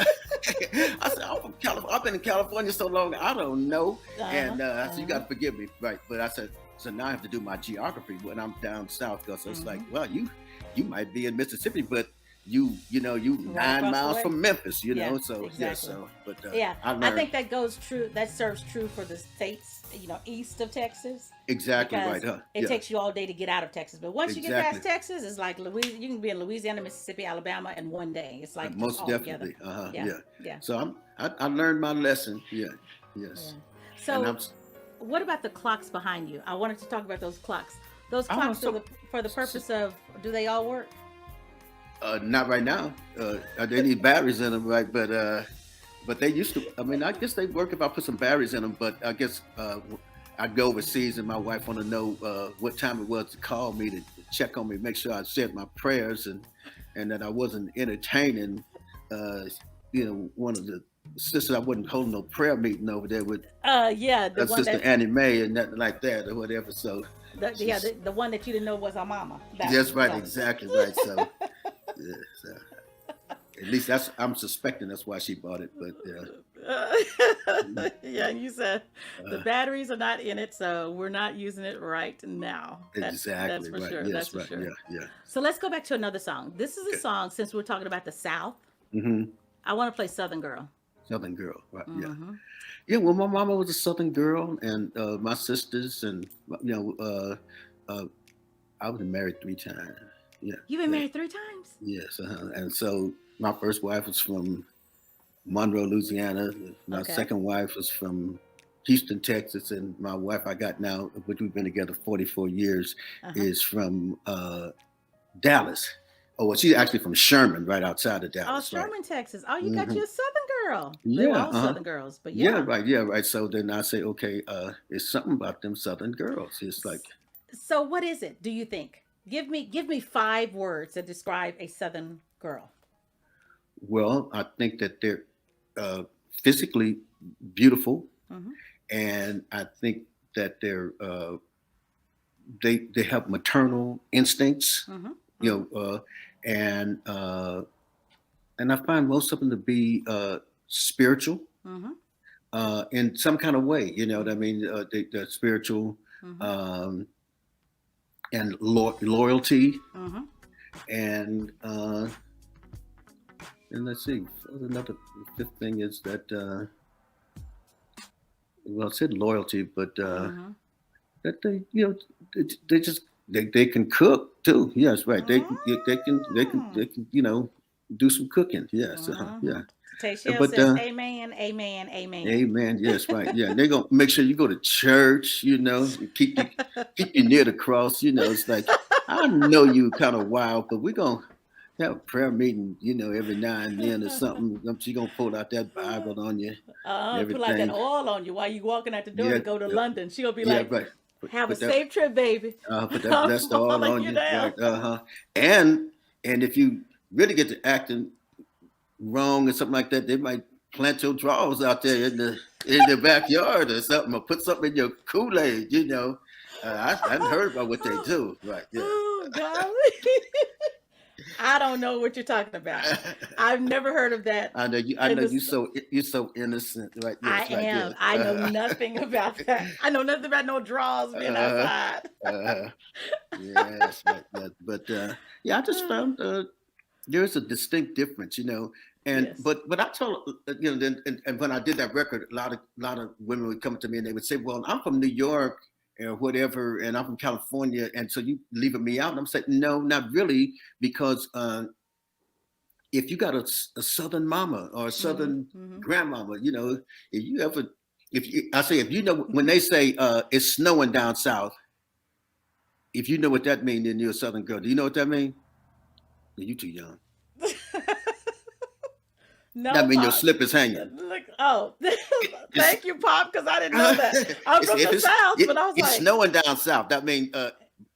I said, I'm from California. I've been in California so long, I don't know. And I said, you got to forgive me, right? But I said, so now I have to do my geography when I'm down south. Because it's like, well, you might be in Mississippi, but you 9 miles from Memphis, you know. So exactly. yeah, so but I think that goes true. That serves true for the states, you know, east of Texas. Exactly right. It takes you all day to get out of Texas, but once you get past Texas, it's like Louisiana. You can be in Louisiana, Mississippi, Alabama in one day. It's like most definitely. Yeah. So I learned my lesson. Yeah. Yes. Yeah. So what about the clocks behind you? I wanted to talk about those clocks. Those clocks are for the purpose of, do they all work? Not right now. They need batteries in them, right? But but they used to. I mean, I guess they work if I put some batteries in them. But I guess I'd go overseas, and my wife want to know what time it was to call me to check on me, make sure I said my prayers, and that I wasn't entertaining. One of the sisters. I wasn't holding no prayer meeting over there with Yeah, the one Sister that Annie Mae and nothing like that or whatever. So yeah, the one that you didn't know was our mama. that's right, Yeah. exactly right. So, yeah, so at least I'm suspecting that's why she bought it. But Yeah, you said the uh, batteries are not in it, so we're not using it right now. That's exactly for right. sure. That's Yes, for right. sure. Yeah, yeah. So let's go back to another song. This is a Okay. song since we're talking about the South. hmm I want to play Southern Girl. Southern girl. Right. Yeah. Hmm. Yeah. Well, my mama was a Southern girl, and my sisters, and uh, I was married 3 times. Yeah. You've been Yeah. married 3 times. Yes. And so my first wife was from Monroe, Louisiana. My Okay. second wife was from Houston, Texas, and my wife I got now, which we've been together 44 years, Uh-huh. is from Dallas. Oh, well, she's actually from Sherman, right outside of Oh, Dallas, right? Sherman, Texas. Oh, you got hmm you a Southern girl. They were Yeah, all uh-huh. Southern girls, but Yeah, yeah. right, yeah, right. So then I say, okay, it's something about them Southern girls. It's like, S- So what is it? Do you think? Give me 5 words that describe a Southern girl. well, I think that they're uh, physically beautiful, Hmm. and I think that they have maternal instincts, Hmm. you Hmm. know, and I find most of them to be spiritual Hmm. in some kind of way. You know what I Hmm. mean? They're spiritual Hmm. um, and loyalty, Hmm. and let's see, another fifth thing is that well, I said loyalty, but Hmm. that they just they can cook too. Yes, right. They can do some cooking. Yes, Hmm. yeah. Tayshia But says, "Amen, amen, amen." amen. Yes, right. Yeah, they're gonna make sure you go to church. Keep you near the cross. It's like I know you kind of wild, but we're gonna have a prayer meeting. Every now and then or something. She gonna pull out that Bible on you and Pull out that everything. oil on you while you walking out the door Yeah, to go to yeah, London. She'll be yeah, like, right. "Have a Put that safe trip, baby." put that I'm blessed all falling on you you, down. right? And if you really get to acting wrong or something like that, they might plant your drawers out there in the backyard or something, or put something in your Kool Aid. I hadn't heard about what they do, right? Yeah. Oh, golly. I don't know what you're talking about. I've never heard of that. I know you. I In know this, you're so innocent, right? I Yes, right. am. Yes. I know nothing about that. I know nothing about no draws being Uh, outside. uh, yes, right. Yes. But yeah, I just found there's a distinct difference, and Yes. but I told and when I did that record, a lot of women would come to me and they would say, "Well, I'm from New York or whatever, and I'm from California, and so you leaving me out?" And I'm saying, "No, not really, because if you got a Southern mama or a Hmm. Southern Hmm. grandmama, if you ever, I say, if when they say it's snowing down south, if you know what that means, then you're a Southern girl. Do you know what that means? You too young. That No, means your Pop. slip is hanging. Look, oh, It's thank you, Pop, because I didn't know that. I'm from if the South, but I was it's like, snowing down south. That means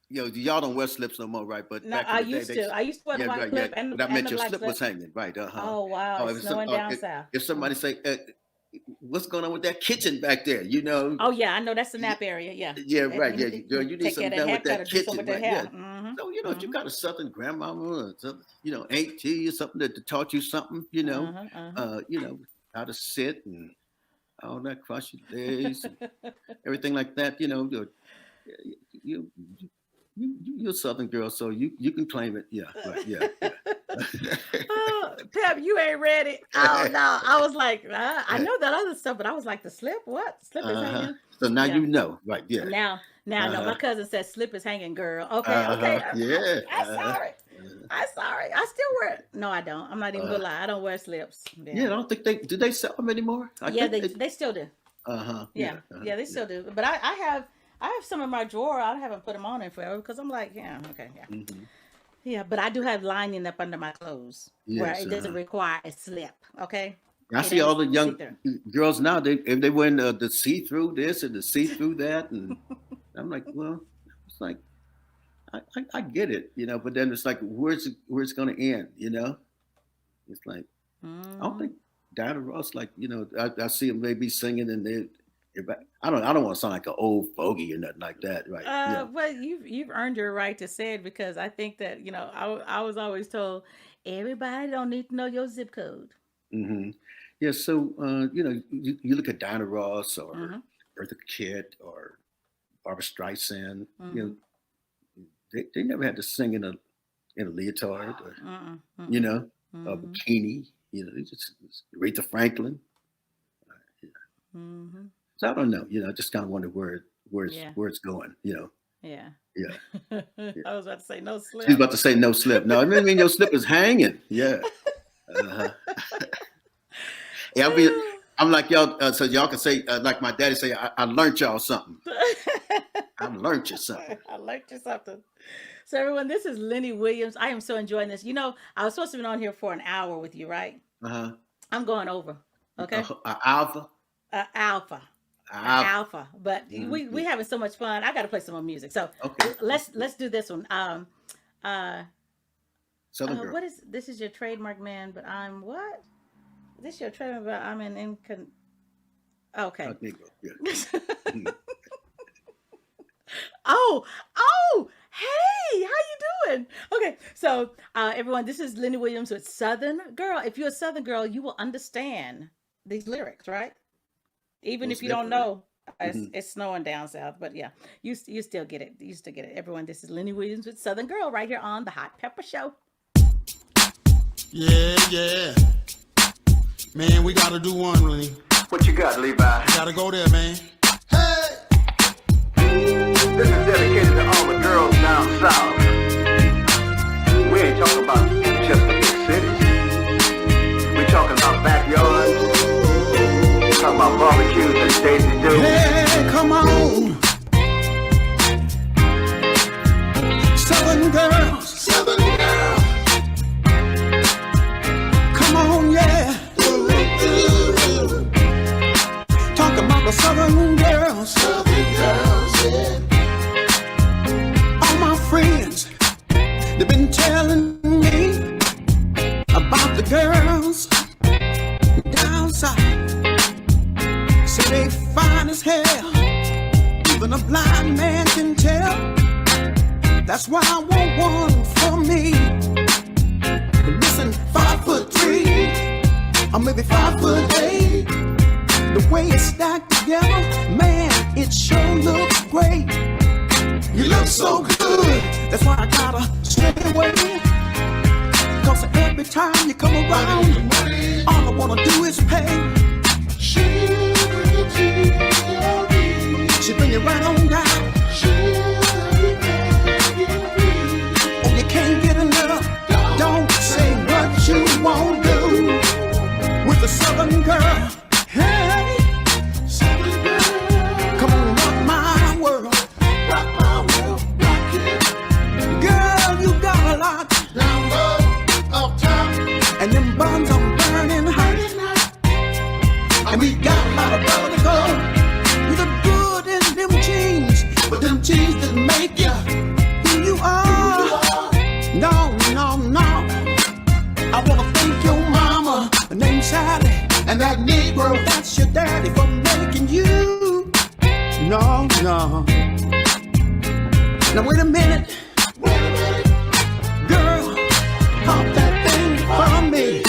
y'all don't wear slips no more, right? But no, back in I the day, used to. I used to wear the yeah, white right, yeah. clip and But that and meant the your black slip was slip. hanging, right? Oh wow, Oh, it's snowing down south. if Mm. somebody say, "What's going on with that kitchen back there?" Oh yeah, I know that's the nap area. Yeah, Yeah, right. Yeah, girl, you need take care of something that done with haircut that or do something kitchen, with that right? Yeah. hair. Hmm. So, if you Hmm. got a Southern grandmama or something, auntie or something that taught you something, Uh-huh. Uh-huh. how to sit and all that, cross your legs and everything like that, you, you're a Southern girl, so you can claim it. Yeah, right. Yeah, yeah. Oh, Pep, you ain't ready. Oh no, I was like, I know that other stuff, but I was like, the slip. What slip is Uh-huh. hanging? So now Yeah. right? Yeah. Now, no. Uh-huh. My cousin said slip is hanging, girl. Okay, okay. Uh-huh. Yeah. I sorry. I sorry. I still wear it. No, I don't. I'm not even Uh, gonna lie. I don't wear slips. yeah, I Yeah. don't think do they sell them anymore? I Yeah, think they still do. uh-huh. Yeah. Yeah. Yeah, they Yeah. still do. But I have some in my drawer. I haven't put them on in forever because I'm like, yeah, okay, yeah. hmm Yeah, but I do have lining up under my clothes where Yes. it doesn't require a slip. Okay. I It see ain't all the young see-through. girls now. If they wear the see through this and the see through that, and I'm like, well, it's like I get it, but then it's like, where's it going to end? It's like I don't Mm-hmm. think Diana Ross, like I see them maybe singing and I don't want to sound like an old fogey or nothing like that, right? Well, you've earned your right to say it because I think that I was always told everybody don't need to know your zip code. Hmm. Yeah. So you look at Diana Ross or Mm-hmm. Eartha Kitt or Barbara Streisand. Mm-hmm. They never had to sing in a leotard or Mm-mm. you Mm-mm. know a Mm-hmm. bikini. They just Aretha Franklin. Mm-hmm. So I don't know. I just kind of wonder Yeah. where it's going. Yeah. Yeah. Yeah. I was about to say no She's slip. about to say no slip. No, I mean your slip is hanging. Yeah. Uh-huh. Yeah. I'm like y'all. So y'all can say like my daddy say. I learned y'all something. I learned you something. I learned you something. So everyone, this is Lenny Williams. I am so enjoying this. I was supposed to be on here for an hour with you, right? Uh-huh. I'm going over. Okay. Alpha. Alpha. Alpha. Alpha. But Mhm. we having so much fun. I got to play some more music. So Okay. let's do this one. Southern girl. What is this? Is your trademark, man? But I'm what? This your trademark? But I'm an okay. Negro. Yeah. Mhm. Oh, hey, how you doing? Okay, so everyone, this is Lenny Williams with Southern Girl. If you're a Southern girl, you will understand these lyrics, right? Even Most if you don't definitely. know, Mhm. it's snowing down south, but yeah, you still get it. You still get it. Everyone, this is Lenny Williams with Southern Girl right here on the Hot Pepper Show. Yeah, yeah. Man, we gotta do one, Lenny. What you got, Levi? Gotta go there, man. This is dedicated to all the girls down south. We ain't talking about just the big cities. We talking about backyards. Talking about barbecues and Daisy Dukes. Hey, come on. Southern girls. Southern girls. Come on, yeah. Talk about the Southern girls. Southern girls, yeah. All my friends, they've been telling me about the girls down south. Say they fine as hell, even a blind man can tell. That's why I want one for me. But listen, 5'3", or maybe 5'8". The way it's stacked together, man, it sure looks great. You look so good, that's why I gotta stay away. Cause every time you come around, all I wanna do is pay. She bring it right on down. Oh, you can't get enough. Don't say what you won't do with a Southern girl. Hey, Southern girl, come on, rock my world. Rock my world, rock it. Girl, you got a lot down low, up top, and them buns are burning hot. And we got a lot of road to go. You look good in them jeans, but them jeans didn't make you who you are. No, no, no. I wanna thank your mama, her name's Sally, and that Negro, that's your daddy, for making you. No, no. Now wait a minute. Girl, pop that thing for me.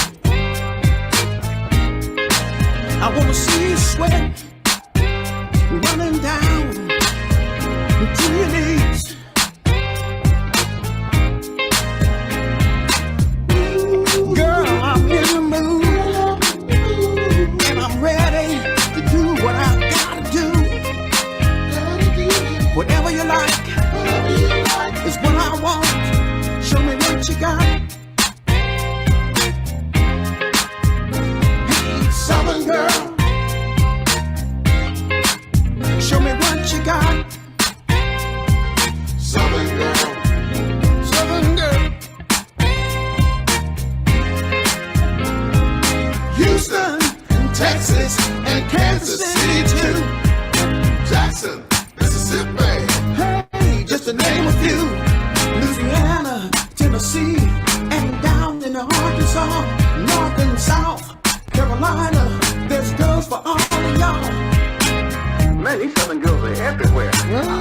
I wanna see you sweat running down to your knees. Girl, I'm in the mood, and I'm ready to do what I gotta do. Whatever you like is what I want. Show me what you got. Hey, Southern girl, show me what you got. Southern girl, Southern girl. Houston,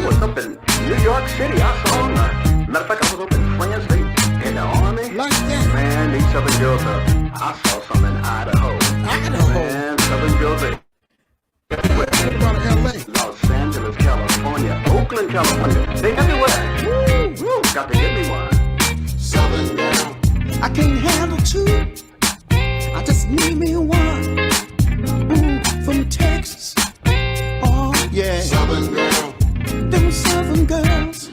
I was up in New York City. I saw him. Matter of fact, I was up in France. They in the army. Like that. Man, these Southern girls I saw some in Idaho. Idaho. Man, Southern girls are everywhere. What about L.A.? Los Angeles, California, Oakland, California. They everywhere. Woo, got to give me one. Southern girl. I can't handle two. I just need me one. From Texas. Oh, yeah. Southern girl. Them Southern girls.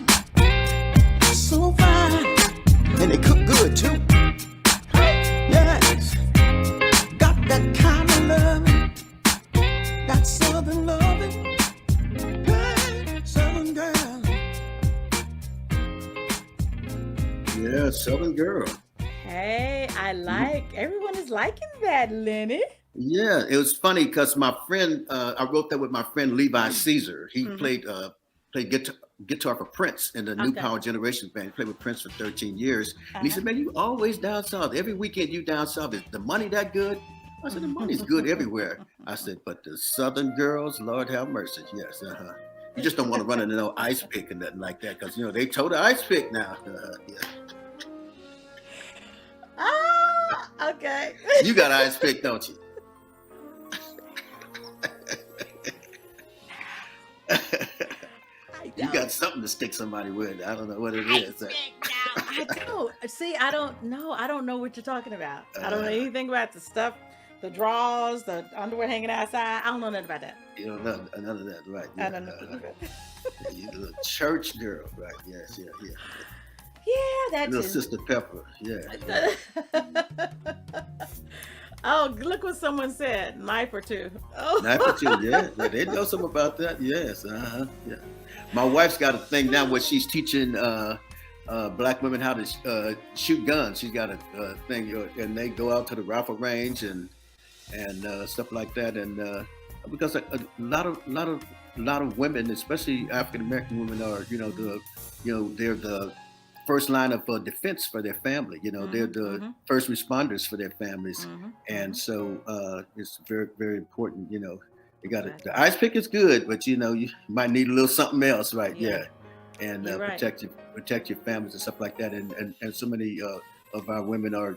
So fine. And they cook good, too. Yes. Got that kind of loving. That Southern loving. Hey, Southern girl. Yeah, Southern girl. Hey, everyone is liking that, Lenny. Yeah, it was funny because my friend, I wrote that with my friend Levi Caesar. He played guitar for Prince in the New Okay. Power Generation band. He played with Prince for 13 years. And he said, man, you always down south. Every weekend you down south. Is the money that good? I said, the money's good everywhere. I said, but the Southern girls, Lord have mercy. Yes, You just don't want to run into no ice pick and nothing like that because, they told the ice pick now. Yeah. Ah, okay. You got ice pick, don't you? I You got something to stick somebody with. I don't know what it is. I don't. See, I don't know. I don't know what you're talking about. I don't know anything about the stuff, the drawers, the underwear hanging outside. I don't know nothing about that. You don't know none of that, right? I don't know nothing about that. You're a little church girl, right? Yes, yeah. Yeah, that's Little it. Sister Pepper, yeah. Oh, look what someone said. Knife or two. Oh. Knife or two, yeah. They know something about that. Yes, yeah. My wife's got a thing now where she's teaching black women how to shoot guns. She's got a thing, and they go out to the rifle range and stuff like that. And because a lot of women, especially African American women, are they're the first line of defense for their family. They're the first responders for their families, and so it's very, very important. You got it. The ice pick is good, but you might need a little something else, right? Yeah, and right. protect your families and stuff like that. And so many of our women are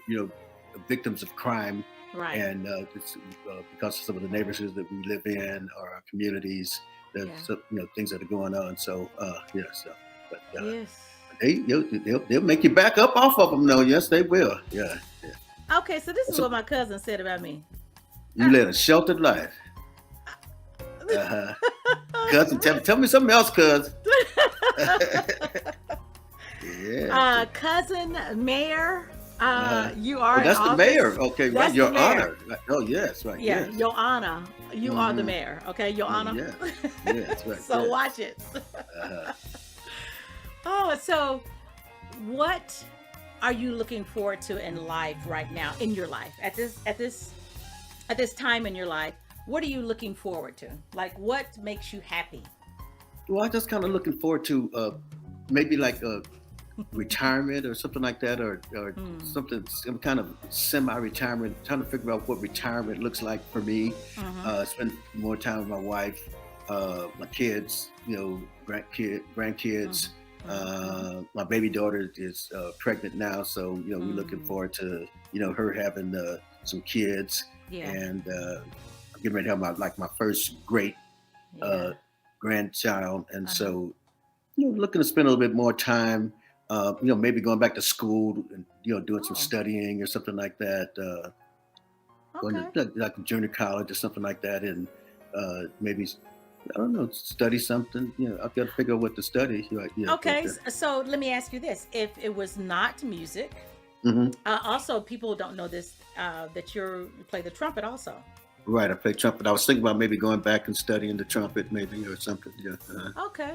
victims of crime, Right. and it's because of some of the neighborhoods that we live in or our communities. There's things that are going on. So Yes. they'll make you back up off of them, though. Yes, they will. Yeah. Okay, so this is what my cousin said about me. You led a sheltered life. Cousin, tell me something else, cuz. Yeah. Cousin Mayor, you are. Oh, that's in the office. mayor. Okay, That's right. Your the mayor. honor. Right. Oh, yes, right. Yeah, Yes. Your Honor, you are the mayor. Okay, Your Honor. Yeah. Yeah, that's right. So yes. watch it. Uh-huh. Oh, so what are you looking forward to in life right now? In your life, at this time in your life, what are you looking forward to? Like, what makes you happy? Well, I'm just kind of looking forward to maybe like retirement or something like that, or something, some kind of semi-retirement. Trying to figure out what retirement looks like for me. Spend more time with my wife, my kids, grandkids. My baby daughter is pregnant now, so we're looking forward to her having some kids, and I'm getting ready to have my first great grandchild, and so looking to spend a little bit more time, maybe going back to school and doing some studying or something like that, going to like junior college or something like that, and maybe I don't know, study something. I've got to figure out what to study. Okay, so let me ask you this: if it was not music, also people don't know this that you play the trumpet also. Right, I play trumpet. I was thinking about maybe going back and studying the trumpet, maybe, or something. Yeah. Okay.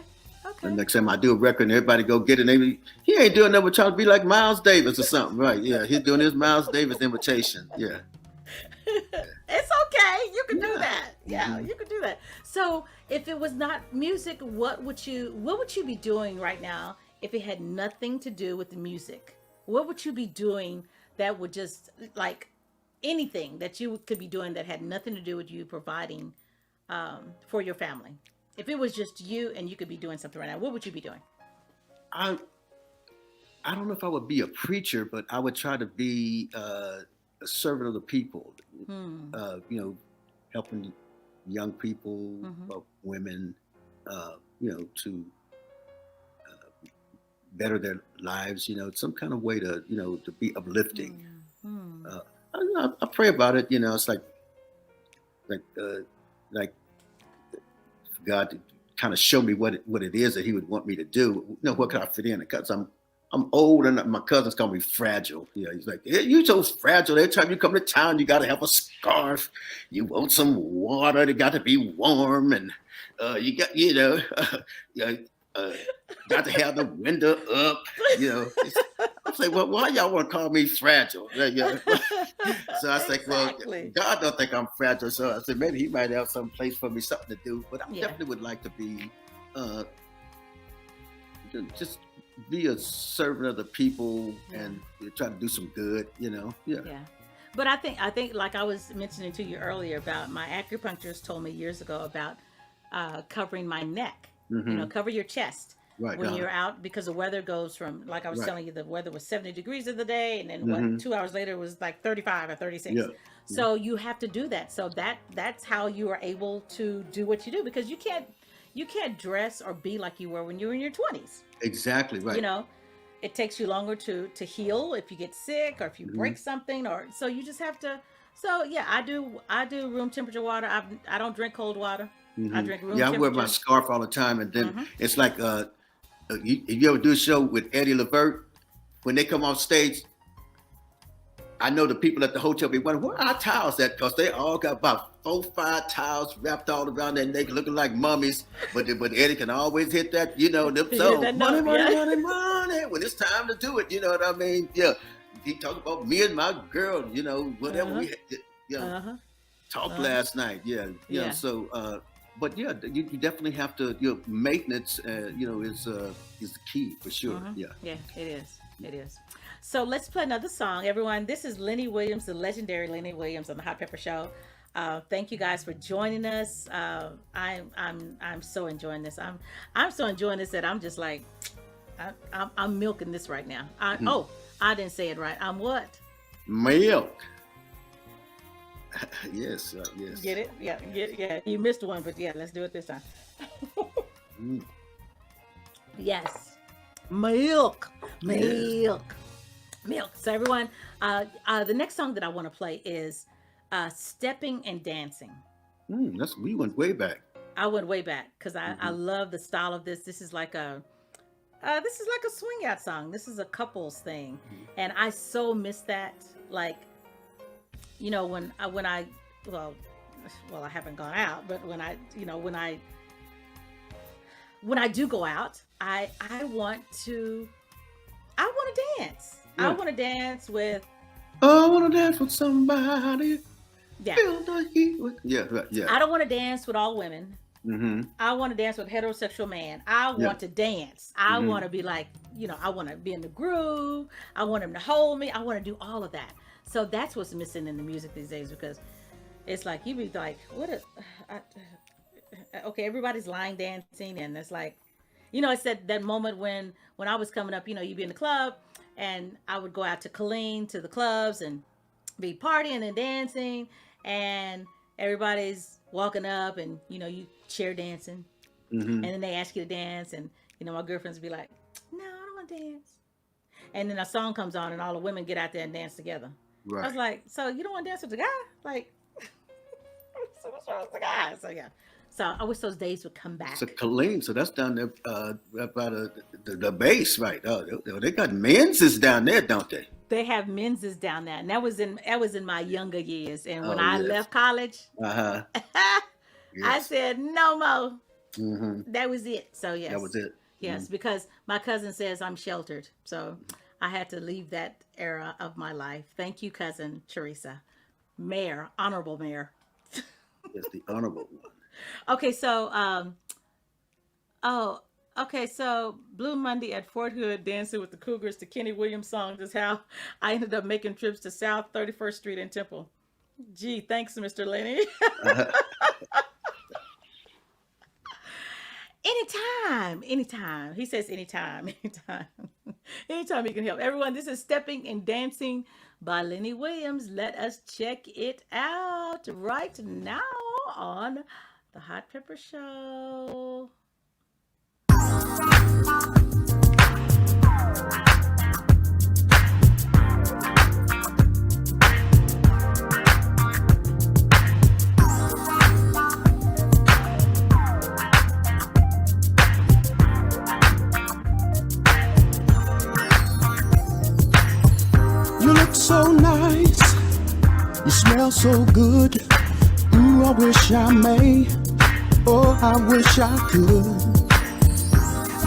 The next time I do a record and everybody go get it, he ain't doing nothing but trying to be like Miles Davis or something, right? Yeah, he's doing his Miles Davis imitation. Yeah. It's okay. You can do that. Yeah, you can do that. So, if it was not music, what would you be doing right now if it had nothing to do with the music? What would you be doing that would just like anything that you could be doing that had nothing to do with you providing for your family? If it was just you and you could be doing something right now, what would you be doing? I I don't know if I would be a preacher, but I would try to be a servant of the people. Hmm. You know, helping young people, Mm-hmm. women, to better their lives. Some kind of way to to be uplifting. Hmm. Uh, I pray about it. It's like like God to kind of show me what it is that He would want me to do. What Hmm. could I fit in? Because I'm old, and my cousins call me fragile. He's like, "Yeah, you so fragile. Every time you come to town, you got to have a scarf. You want some water. It got to be warm, and you got uh, uh, got to have the window up. I'm saying, well, why y'all want to call me fragile? So I was like, well, Exactly. God don't think I'm fragile. So I said, maybe He might have some place for me, something to do. But I Yeah. definitely would like to be uh, just be a servant of the people Yeah. and try to do some good. Yeah. Yeah. But I think like I was mentioning to you earlier about my acupuncturist told me years ago about covering my neck. Hmm. Cover your chest Right. when you're out because the weather goes from, like I was Right. telling you, the weather was 70 degrees of the day, and then what, Hmm. 2 hours later it was like 35 or 36. Yeah. So you have to do that. So that's how you are able to do what you do, because you can't dress or be like you were when you were in your 20s. Exactly. you Right. know it takes you longer to heal if you get sick or if you Hmm. break something, or so you just have to. So yeah, I do room temperature water. I don't drink cold water. I Hmm. drink room Yeah. I wear my temperature. scarf all the time, and then Hmm. it's like, if you ever do a show with Eddie Levert, when they come on stage, I know the people at the hotel be wondering, where are our towels at? Because they all got about 4, 5 towels wrapped all around their neck, looking like mummies. But Eddie can always hit that, them You hit songs, that money, note, money, yeah. money, money. When it's time to do it, you know what I mean? Yeah. He talked about me and my girl, whatever Uh-huh. we had, Uh-huh. talked Uh-huh. last night. Yeah. Yeah. So, but yeah, you definitely have to, maintenance, is the key for sure. Hmm. Yeah. Yeah, it is. It is. So let's play another song, everyone. This is Lenny Williams, the legendary Lenny Williams on the Hot Pepper Show. Thank you guys for joining us. I'm so enjoying this. I'm so enjoying this that I'm just like I'm milking this right now. Mhm. I didn't say it right. I'm what? Milk. Yes. Yes. Get it? Yeah. Yeah. You missed one, but yeah, let's do it this time. Mm. Yes. Milk. Yes. Milk. Milk. So everyone, the next song that I want to play is "Stepping and Dancing." We went way back. I went way back because I Hmm. love the style of this. This is like a swing out song. This is a couples thing, and I so miss that. Like, when I well, I haven't gone out, but when I do go out, I want to dance. I Yeah. want to dance with, I want to dance with somebody. yeah. Feel the heat. Yeah. Right. Yeah. I don't want to dance with all women. Mm-hmm. I want to dance with heterosexual man. I Yeah. want to dance. I Hmm. want to be like, I want to be in the groove. I want him to hold me. I want to do all of that. So that's what's missing in the music these days, because it's like you be like, okay, everybody's line dancing, and it's like, it's that moment when I was coming up, you'd be in the club, and I would go out to Colleen to the clubs and be partying and dancing, and everybody's walking up, and you chair dancing, and Hmm. then they ask you to dance, and my girlfriends would be like, no, I don't want to dance, and then a song comes on, and all the women get out there and dance together. I Right. was like, so you don't want to dance with the guy? Like, so what's wrong with the guy? So yeah, so I wish those days would come back. So Colleen, so that's down there about the base, right? Oh, they got men's is down there, don't they? They have men's down there, and that was in my younger years, and when Oh I yes. left college, Uh-huh. I Yes. said no more. Hmm. That was it. So That yes, was it. yes, because my cousin says I'm sheltered, so I had to leave that era of my life. Thank you, cousin Teresa, Mayor, honorable Mayor. It's the honorable one. Okay, so oh, okay, so Blue Monday at Fort Hood dancing with the Cougars, the Kenny Williams song is how I ended up making trips to South 31st Street and Temple. Gee, thanks, Mr. Lenny. Uh-huh. Anytime, anytime. He says anytime, anytime. Anytime you can help. Everyone, this is Stepping and Dancing by Lenny Williams. Let us check it out right now on the Hot Pepper Show. You look so nice, you smell so good. Ooh, I wish I may, oh, I wish I could.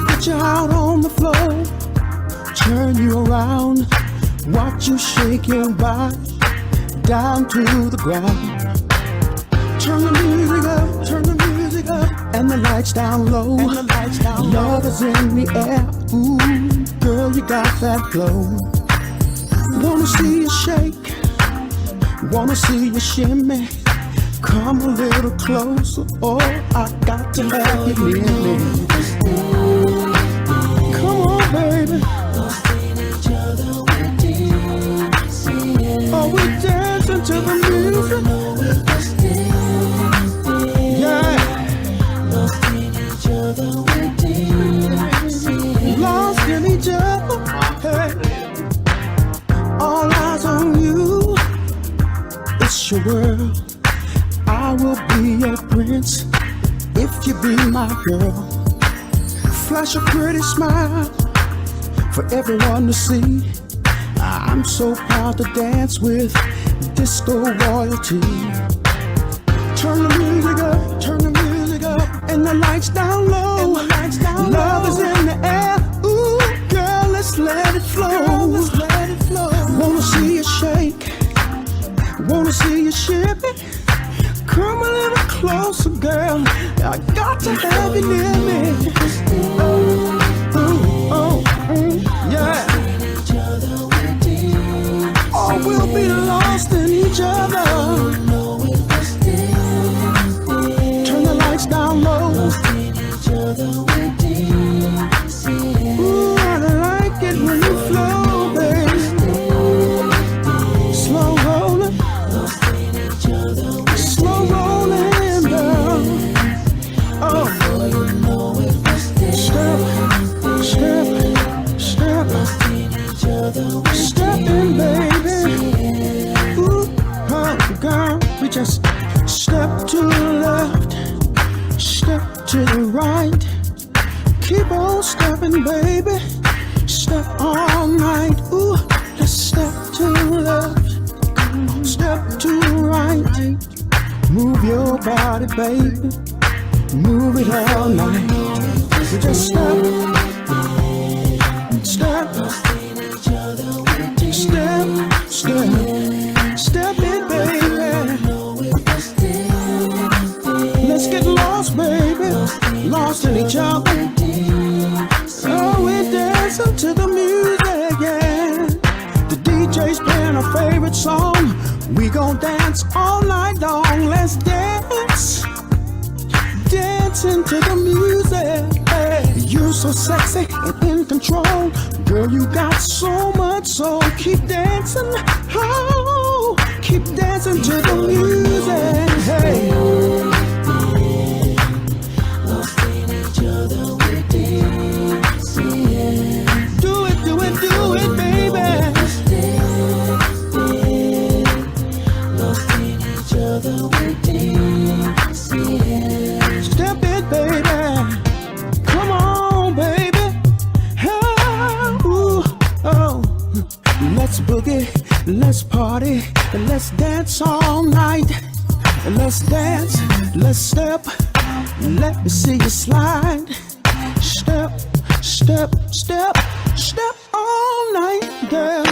Get you out on the floor, turn you around, watch you shake your body down to the ground. Turn the music up, turn the music up, and the lights down low. Love is in the air, ooh, girl, you got that glow. Wanna see you shake, wanna see you shimmy. Come a little closer, oh, I got to have you near me. Come on, baby. Oh, we dancing to the music. Yeah. Lost in each other. Hey. All eyes on you. It's your world. I will be your prince if you be my girl. Flash a pretty smile for everyone to see. I'm so proud to dance with disco royalty. Turn the music up, turn the music up, and the lights down low. Love is in the air, ooh, girl, let's let it flow. Wanna see you shake, wanna see you shimmy. Come a little closer, girl. I got to have you near me. Yeah. Oh, we'll be lost in each other. Turn the lights down low. Ooh, I like it when you flow, baby. Slow rolling. Slow rolling down. Oh, stepping, baby. Ooh, oh, girl, we just step to the left, step to the right. Keep on stepping, baby. Step all night. Ooh, let's step to the left, step to the right. Move your body, baby. Move it all night. We just step, step it, baby. Let's get lost, baby. Lost in each other. Oh, we're dancing to the music, yeah. The DJ's playing our favorite song. We gon' dance all night long. Let's dance, dancing to the music. Hey, you're so sexy and in control, girl. You got so much soul. Keep dancing, oh, keep dancing to the music. Hey, lost in each other, we're dancing. Do it, do it, do it, baby. Lost in each other, we're dancing. Step it, baby. Come on, baby. Oh, ooh, oh. Let's boogie, let's party, let's dance all night. Let's dance, let's step, let me see you slide. Step, step, step, step all night, girl.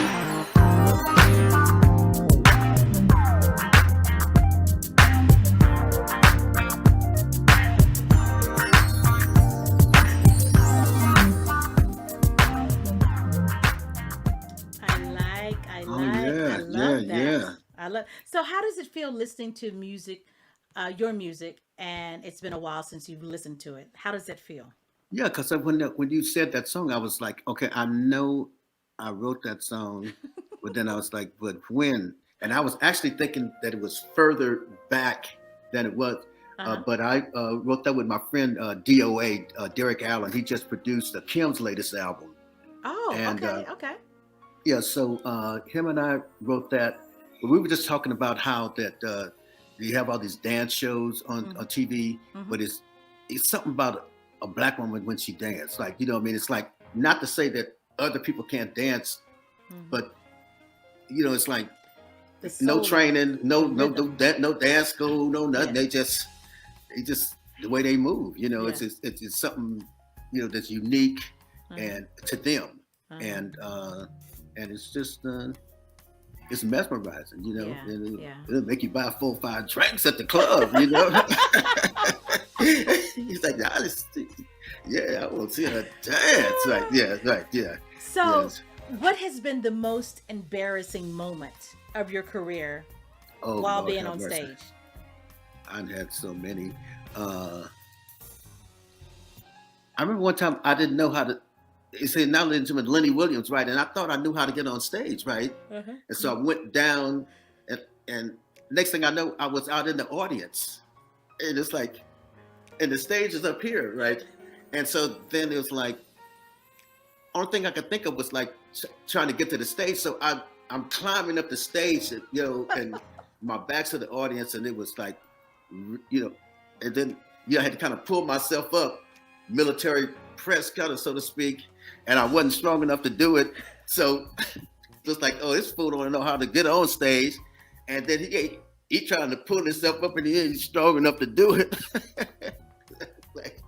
I Oh like, yeah, I love that. yeah. I love. So, how does it feel listening to music your music, and it's been a while since you've listened to it. How does that feel? Yeah, because when you said that song, I was like, okay, I know I wrote that song, but then I was like, but when? And I was actually thinking that it was further back than it was. Uh-huh. But I wrote that with my friend DOA, Derek Allen. He just produced Kim's latest album. Oh, And okay, okay. yeah, so him and I wrote that. But we were just talking about how that you have all these dance shows on TV, but it's something about a black woman when she dances. Like, you know what I mean? It's like, not to say that other people can't dance, but, you know, it's like no training, no dance school, no nothing. They just the way they move, you know, it's something, you know, that's unique and to them. And it's just it's mesmerizing, you know. And it'll make you buy 4 or 5 drinks at the club, you know. He's like, I want to see her dance. Right. So, what has been the most embarrassing moment of your career while Lord, being on stage? I've had so many. I remember one time I didn't know how to. He said, now ladies and gentlemen, Lenny Williams, right? And I thought I knew how to get on stage, right? And so I went down, and next thing I know, I was out in the audience. And it's like, and the stage is up here, right? And so then it was like, only thing I could think of was like trying to get to the stage. So I'm climbing up the stage, you know, and my back's to the audience, and it was like, you know, and then I had to kind of pull myself up, military press kind of, so to speak, and I wasn't strong enough to do it. So just like, oh, this fool don't know how to get on stage, and then he trying to pull himself up, and he's strong enough to do it. Like,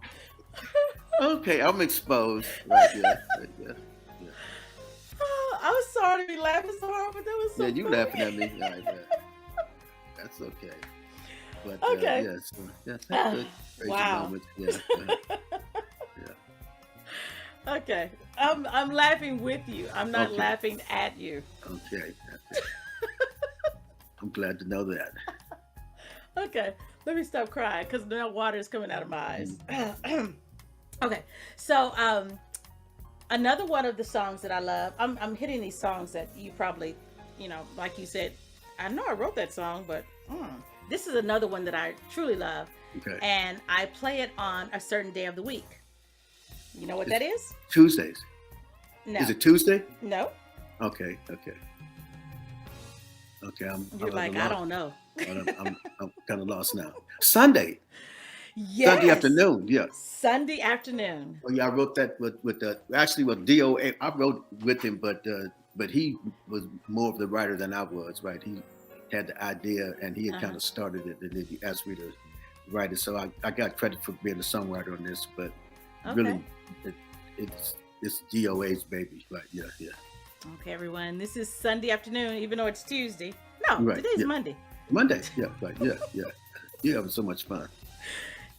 okay, I'm exposed right there. Oh, I'm sorry to be laughing so hard, but that was so you funny. laughing at me. Right, that's okay. But Okay. that's good. Crazy Wow. moments. Yeah. Okay, I'm laughing with you. I'm not Okay. laughing at you. Okay. I'm glad to know that. Okay, let me stop crying because now water is coming out of my eyes. Okay, so another one of the songs that I love, I'm hitting these songs that you probably, you know, like you said, I know I wrote that song, but this is another one that I truly love. Okay. And I play it on a certain day of the week. You know what that is? Tuesdays. No. Is it Tuesday? No. Okay. You're like, I don't know. I'm kind of lost now. Sunday. Yes. Sunday afternoon. Yeah. Sunday afternoon. Oh yeah, I wrote that with DOA. I wrote with him, but he was more of the writer than I was. Right. He had the idea, and he had kind of started it, and then he asked me to write it. So I got credit for being a songwriter on this, but really, it's DOA's baby. Right. Yeah. Okay, everyone. This is Sunday afternoon, even though it's Tuesday. No, Right, today's yeah. Monday. Monday. Yeah. Right. Yeah. You're having so much fun.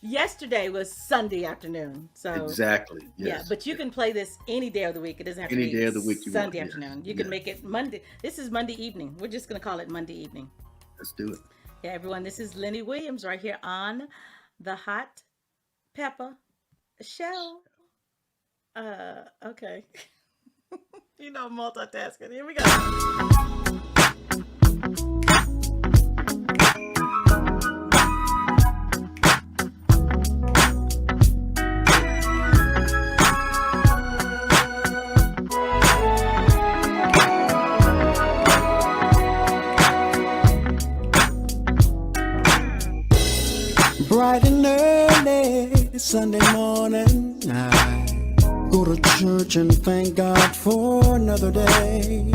Yesterday was Sunday afternoon. So Exactly. Yes. yeah, but you can play this any day of the week. It doesn't have to Any be day of the week you want, Sunday yes. afternoon. You can make it Monday. This is Monday evening. We're just gonna call it Monday evening. Let's do it. Yeah, everyone. This is Lenny Williams right here on the Hot Pepper Show. Okay. You know, multitasking. Here we go. Bright and early Sunday morning, I go to church and thank God for another day.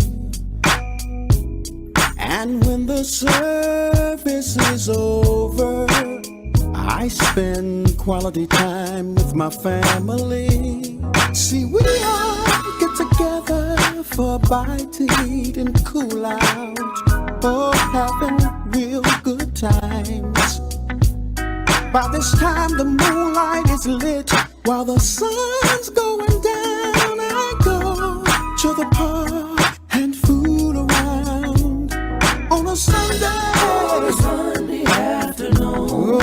And when the service is over, I spend quality time with my family. See, we all get together for a bite to eat and cool out, oh, having real good times. By this time the moonlight is lit, while the sun's going down, I go to the park and fool around on a Sunday afternoon.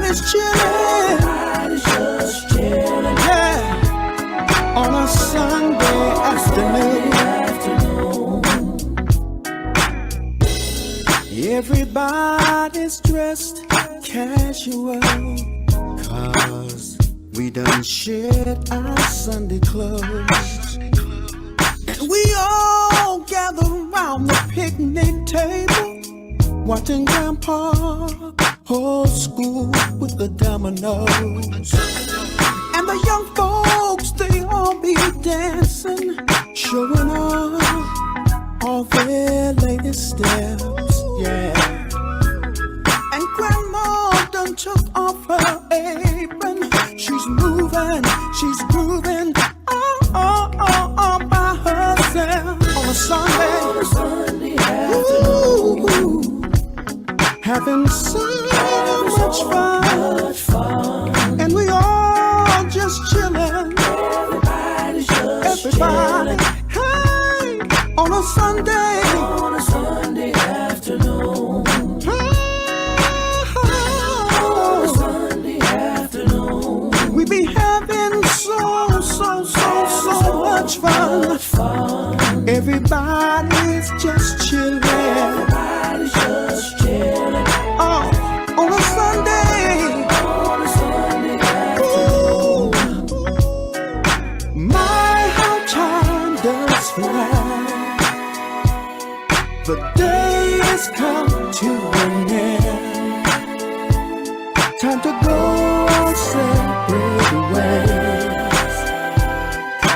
Everybody's chilling. Everybody's just chilling. Yeah. On a Sunday afternoon. Everybody's dressed casual, 'cause we done shed our Sunday clothes. And we all gather around the picnic table, watching Grandpa old school with the dominoes. And the young folks, they all be dancing, showing off all their latest steps, yeah. And Grandma done took off her apron. She's moving, she's grooving, all by herself on a Sunday afternoon. Having so much fun, and we all just chilling. Everybody's just chilling. Hey, on a Sunday afternoon. On a Sunday afternoon. We be having so much fun. Everybody's just chilling. Everybody's just chilling. Oh, on a Sunday. On a Sunday afternoon. My, how time does fly. The day has come to an end. Time to go our separate ways.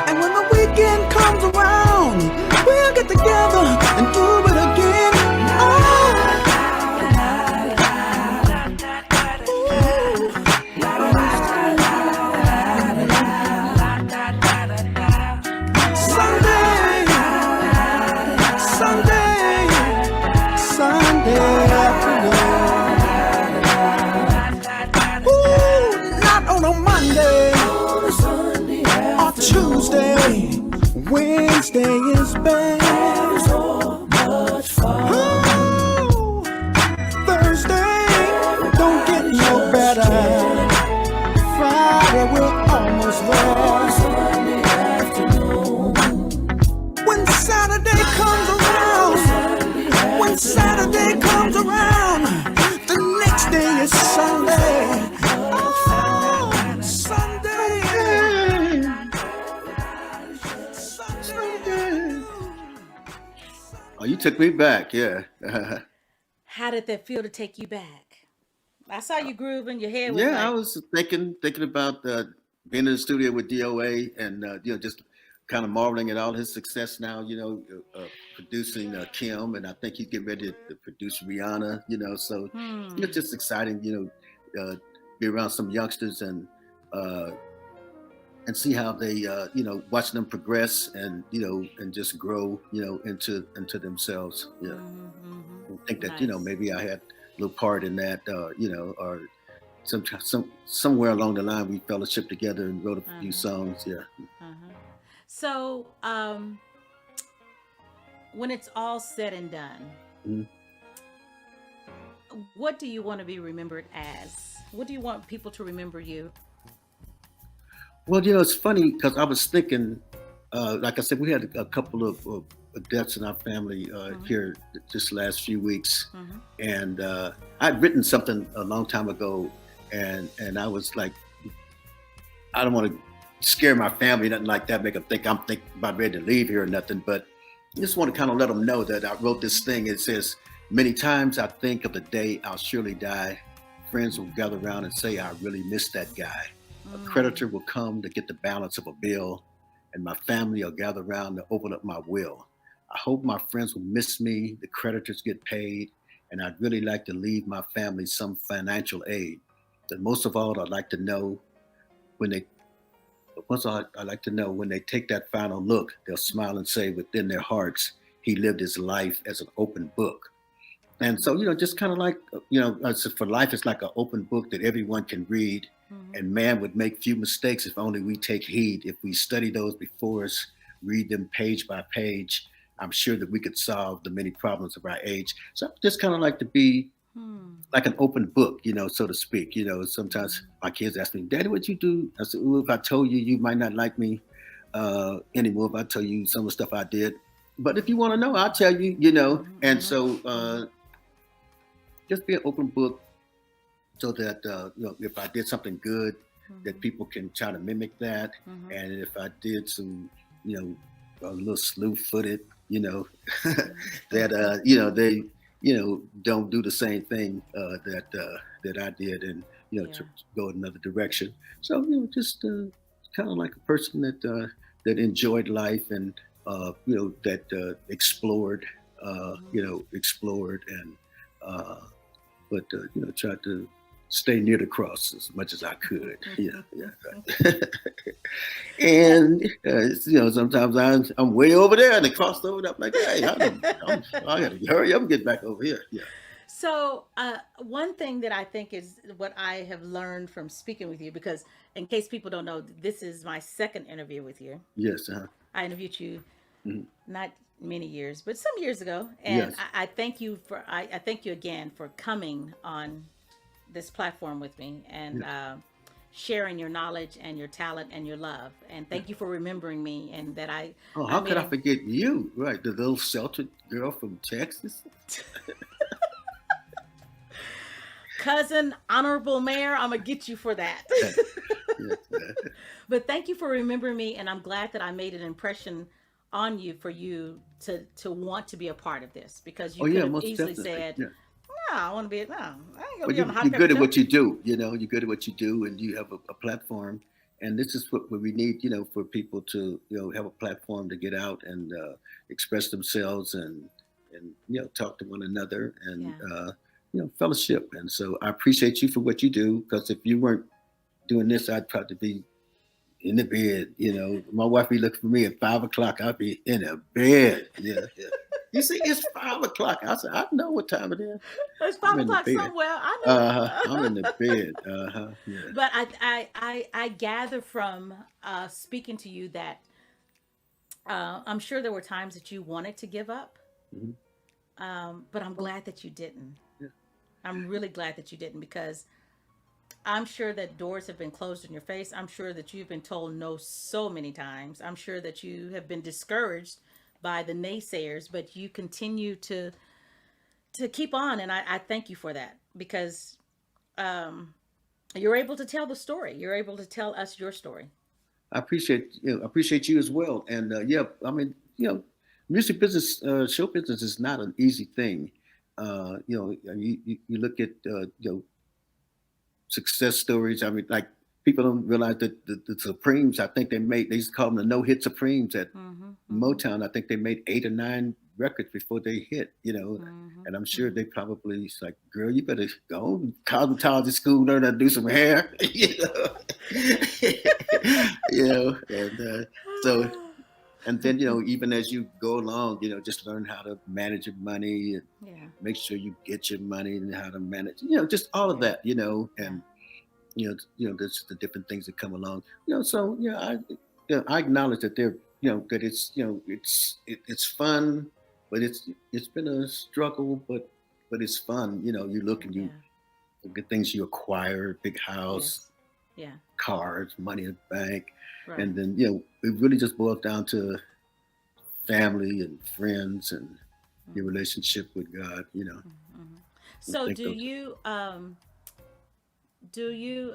And when the weekend comes around, we'll get together and do it again. Sunday afternoon. Ooh, not on a Monday or Tuesday. Wednesday is bad. So much fun. Ooh, Thursday don't get no better. Friday we're almost there. Sunday afternoon. When Saturday comes around, when Saturday comes around, the next day is Sunday. Oh, Sunday. Sunday. Oh, you took me back, yeah. How did that feel to take you back? I saw you grooving. Your head was Yeah, I like, was thinking about being in the studio with DOA, and just kind of marveling at all his success now. Producing Kim, and I think he's getting ready to produce Rihanna. So it's just exciting. Be around some youngsters uh, and see how they watching them progress and and just grow into themselves. Yeah, I think that nice. maybe I had a little part in that. Or somewhere along the line we fellowship together and wrote a few Uh-huh. songs. Yeah. Uh-huh. So, when it's all said and done, Mhm. what do you want to be remembered as? What do you want people to remember you? Well, it's funny because I was thinking, like I said, we had a couple of deaths in our family Mm-hmm. here this last few weeks, Mm-hmm. and I'd written something a long time ago, and I was like, I don't want to scare my family, nothing like that, make them think I'm about ready to leave here or nothing, but I just want to kind of let them know that I wrote this thing. It says, many times I think of the day I'll surely die. Friends will gather around and say, I really miss that guy. A creditor will come to get the balance of a bill, and my family will gather around to open up my will. I hope my friends will miss me, the creditors get paid, and I'd really like to leave my family some financial aid. But most of all, I'd like to know when they once I like to know when they take that final look, they'll smile and say within their hearts, he lived his life as an open book. And so, just kind of like, for life, it's like an open book that everyone can read. Mm-hmm. And man would make few mistakes if only we take heed. If we study those before us, read them page by page, I'm sure that we could solve the many problems of our age. So I just kind of like to be Hmm. like an open book, so to speak. Sometimes Mhm. my kids ask me, "Daddy, what you do?" I said, "Well, if I told you, you might not like me anymore. If I tell you some of the stuff I did, but if you want to know, I'll tell you." Mhm. And Mhm. so Mhm. just be an open book, so that if I did something good, that Mhm. people can try to mimic that, Mhm. and if I did some, you a little slew-footed, that they don't do the same thing that I did, and to Yeah. go another direction. So just kind of like a person that enjoyed life, and that Mhm. explored, and uh, but tried to stay near the cross as much as I could. Yeah, yeah. And sometimes I'm way over there, and they crossed over. And I'm like, hey, I got to hurry up and get back over here. Yeah. So, one thing that I think is what I have learned from speaking with you, because in case people don't know, this is my second interview with you. Yes. Uh-huh. I interviewed you Mhm. not many years, but some years ago, and Yes. I thank you for I thank you again for coming on this platform with me and Yes. sharing your knowledge and your talent and your love. And Yeah. thank you for remembering me and that Oh, I how made could I a forget you? Right, the little sheltered girl from Texas. cousin, honorable mayor. I'm gonna get you for that. Yes. But thank you for remembering me, and I'm glad that I made an impression on you for you to want to be a part of this because you Oh could yeah, have most easily definitely. said, Yeah. "No, I want to be no, I ain't gonna Well, be on the Hot you're Pepper good at Show." what you do. You're good at what you do, and you have a platform. And this is what we need, for people to, have a platform to get out and express themselves, and talk to one another, and Yeah. fellowship. And so I appreciate you for what you do, because if you weren't doing this, I'd probably be in the bed. My wife be looking for me at 5 o'clock. I'd be in a bed. Yeah, yeah. You see, it's 5 o'clock. I said, I know what time it is. It's I'm five in the o'clock bed. somewhere. I I'm in the know. bed. Yeah. But I gather from speaking to you that I'm sure there were times that you wanted to give up, Mhm. but I'm Oh, glad that you didn't. yeah. I'm really glad that you didn't because I'm sure that doors have been closed in your face. I'm sure that you've been told no so many times. I'm sure that you have been discouraged by the naysayers, but you continue to keep on, and I thank you for that because um, you're able to tell the story. You're able to tell us your story. I appreciate you as well. And yeah, I mean, music business, show business is not an easy thing. You look at success stories. I mean, like, people don't realize that the Supremes. I think they used to call them the no hit Supremes at Mm-hmm. Mm-hmm. Motown. I think they made 8 or 9 records before they hit. Mm-hmm. And I'm sure Mm-hmm. they probably, it's like, girl, you better go to cosmetology school, learn how to do some hair. And so, and then even as you go along, just learn how to manage your money, and Yeah. make sure you get your money, and how to manage, just all of Yeah. that, Yeah. and there's the different things that come along. So I acknowledge that that it's fun, but it's been a struggle, but it's fun. You look, and you Yeah. look at things you acquire: big house, Yes. Yeah. cars, money in the bank, Right. and then it really just boils down to family and friends, and your Mm-hmm. relationship with God. Mm-hmm. I So think do those. you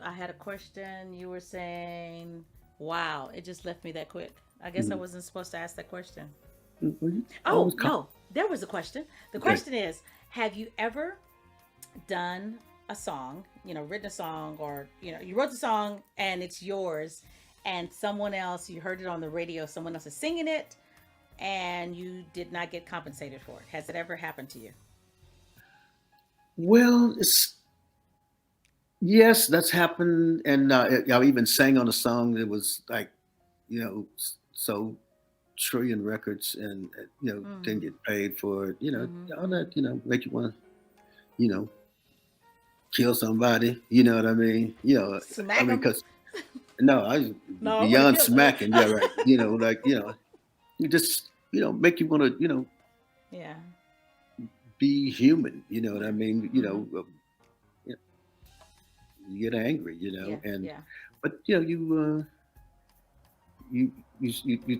I had a question. You were saying, wow, it just left me that quick. I guess I Mhm. wasn't supposed to ask that question. Well, you Oh, always come. no, there was a question. The Okay. question is, have you ever done a song, written a song, or, you wrote the song and it's yours, and someone else, you heard it on the radio, someone else is singing it, and you did not get compensated for it? Has it ever happened to you? Well, yes, that's happened, and I even sang on a song that was like, so trillion records, and didn't Mm-hmm. get paid for it. Mm-hmm. All Mm-hmm. that make you want to you know kill somebody. You know what I mean? I Smack mean, them. because no, I No, I want to beyond kill. smacking. Yeah, right. Like you just make you want to Yeah. be human. You know what I mean? Mm-hmm. You you get angry. Yeah, And yeah. but you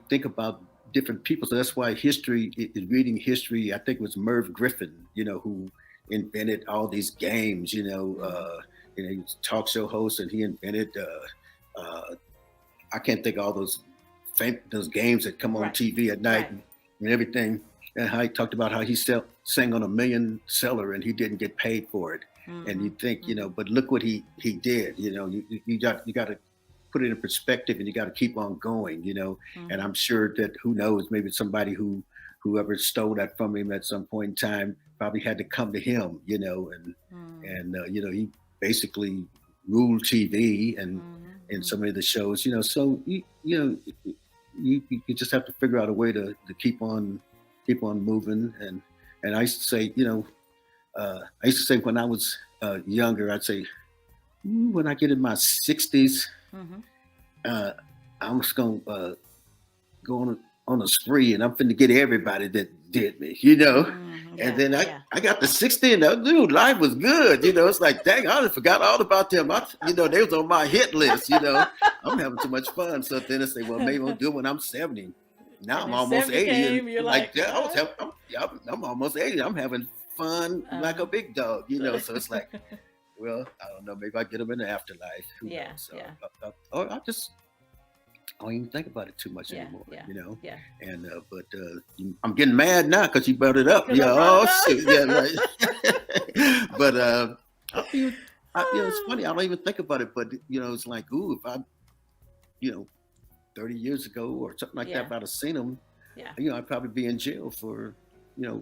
think about different people. So that's why history is reading history. I think it was Merv Griffin, who invented all these games. Mm-hmm. He was a talk show host, and he invented. I can't think of all those games that come on Right, TV at night right. and everything. And how he talked about how sang on a million seller and he didn't get paid for it. And Mm-hmm. you think, Mm-hmm. but look what he did. You got to put it in perspective and you got to keep on going. And Mm-hmm. I'm sure that who knows, maybe somebody whoever stole that from him at some point in time probably had to come to him. He basically ruled TV and Mm-hmm. so many of the shows. So you just have to figure out a way to keep on moving. And I used to say, when I was younger, I'd say, when I get in my 60s, Mm-hmm. uh, I'm just gonna go on a spree, and I'm finna get everybody that did me. Mm-hmm. And Yeah, then I, yeah. I got to 60, and dude, life was good. It's like, dang, I forgot all about them. They was on my hit list. I'm having too much fun. So then I say, well, maybe I'll do it when I'm 70. Now And I'm then almost 70 80, and came, you're like, like, yeah, I'm almost 80. I'm having fun like a uh, big dog. So it's like, well, I don't know. Maybe I get them in the afterlife. Who knows? yeah, So, yeah, or I don't even think about it too much yeah, anymore. yeah, yeah. And but I'm getting mad now because you brought it up. Because I Yeah. brought it Oh up. shoot. Yeah. Right. But I don't even. It's funny. I don't even think about it. But it's like, ooh, if I, you know, 30 years ago or something like that, Yeah, if I'd have seen him, yeah, I'd probably be in jail for, yeah,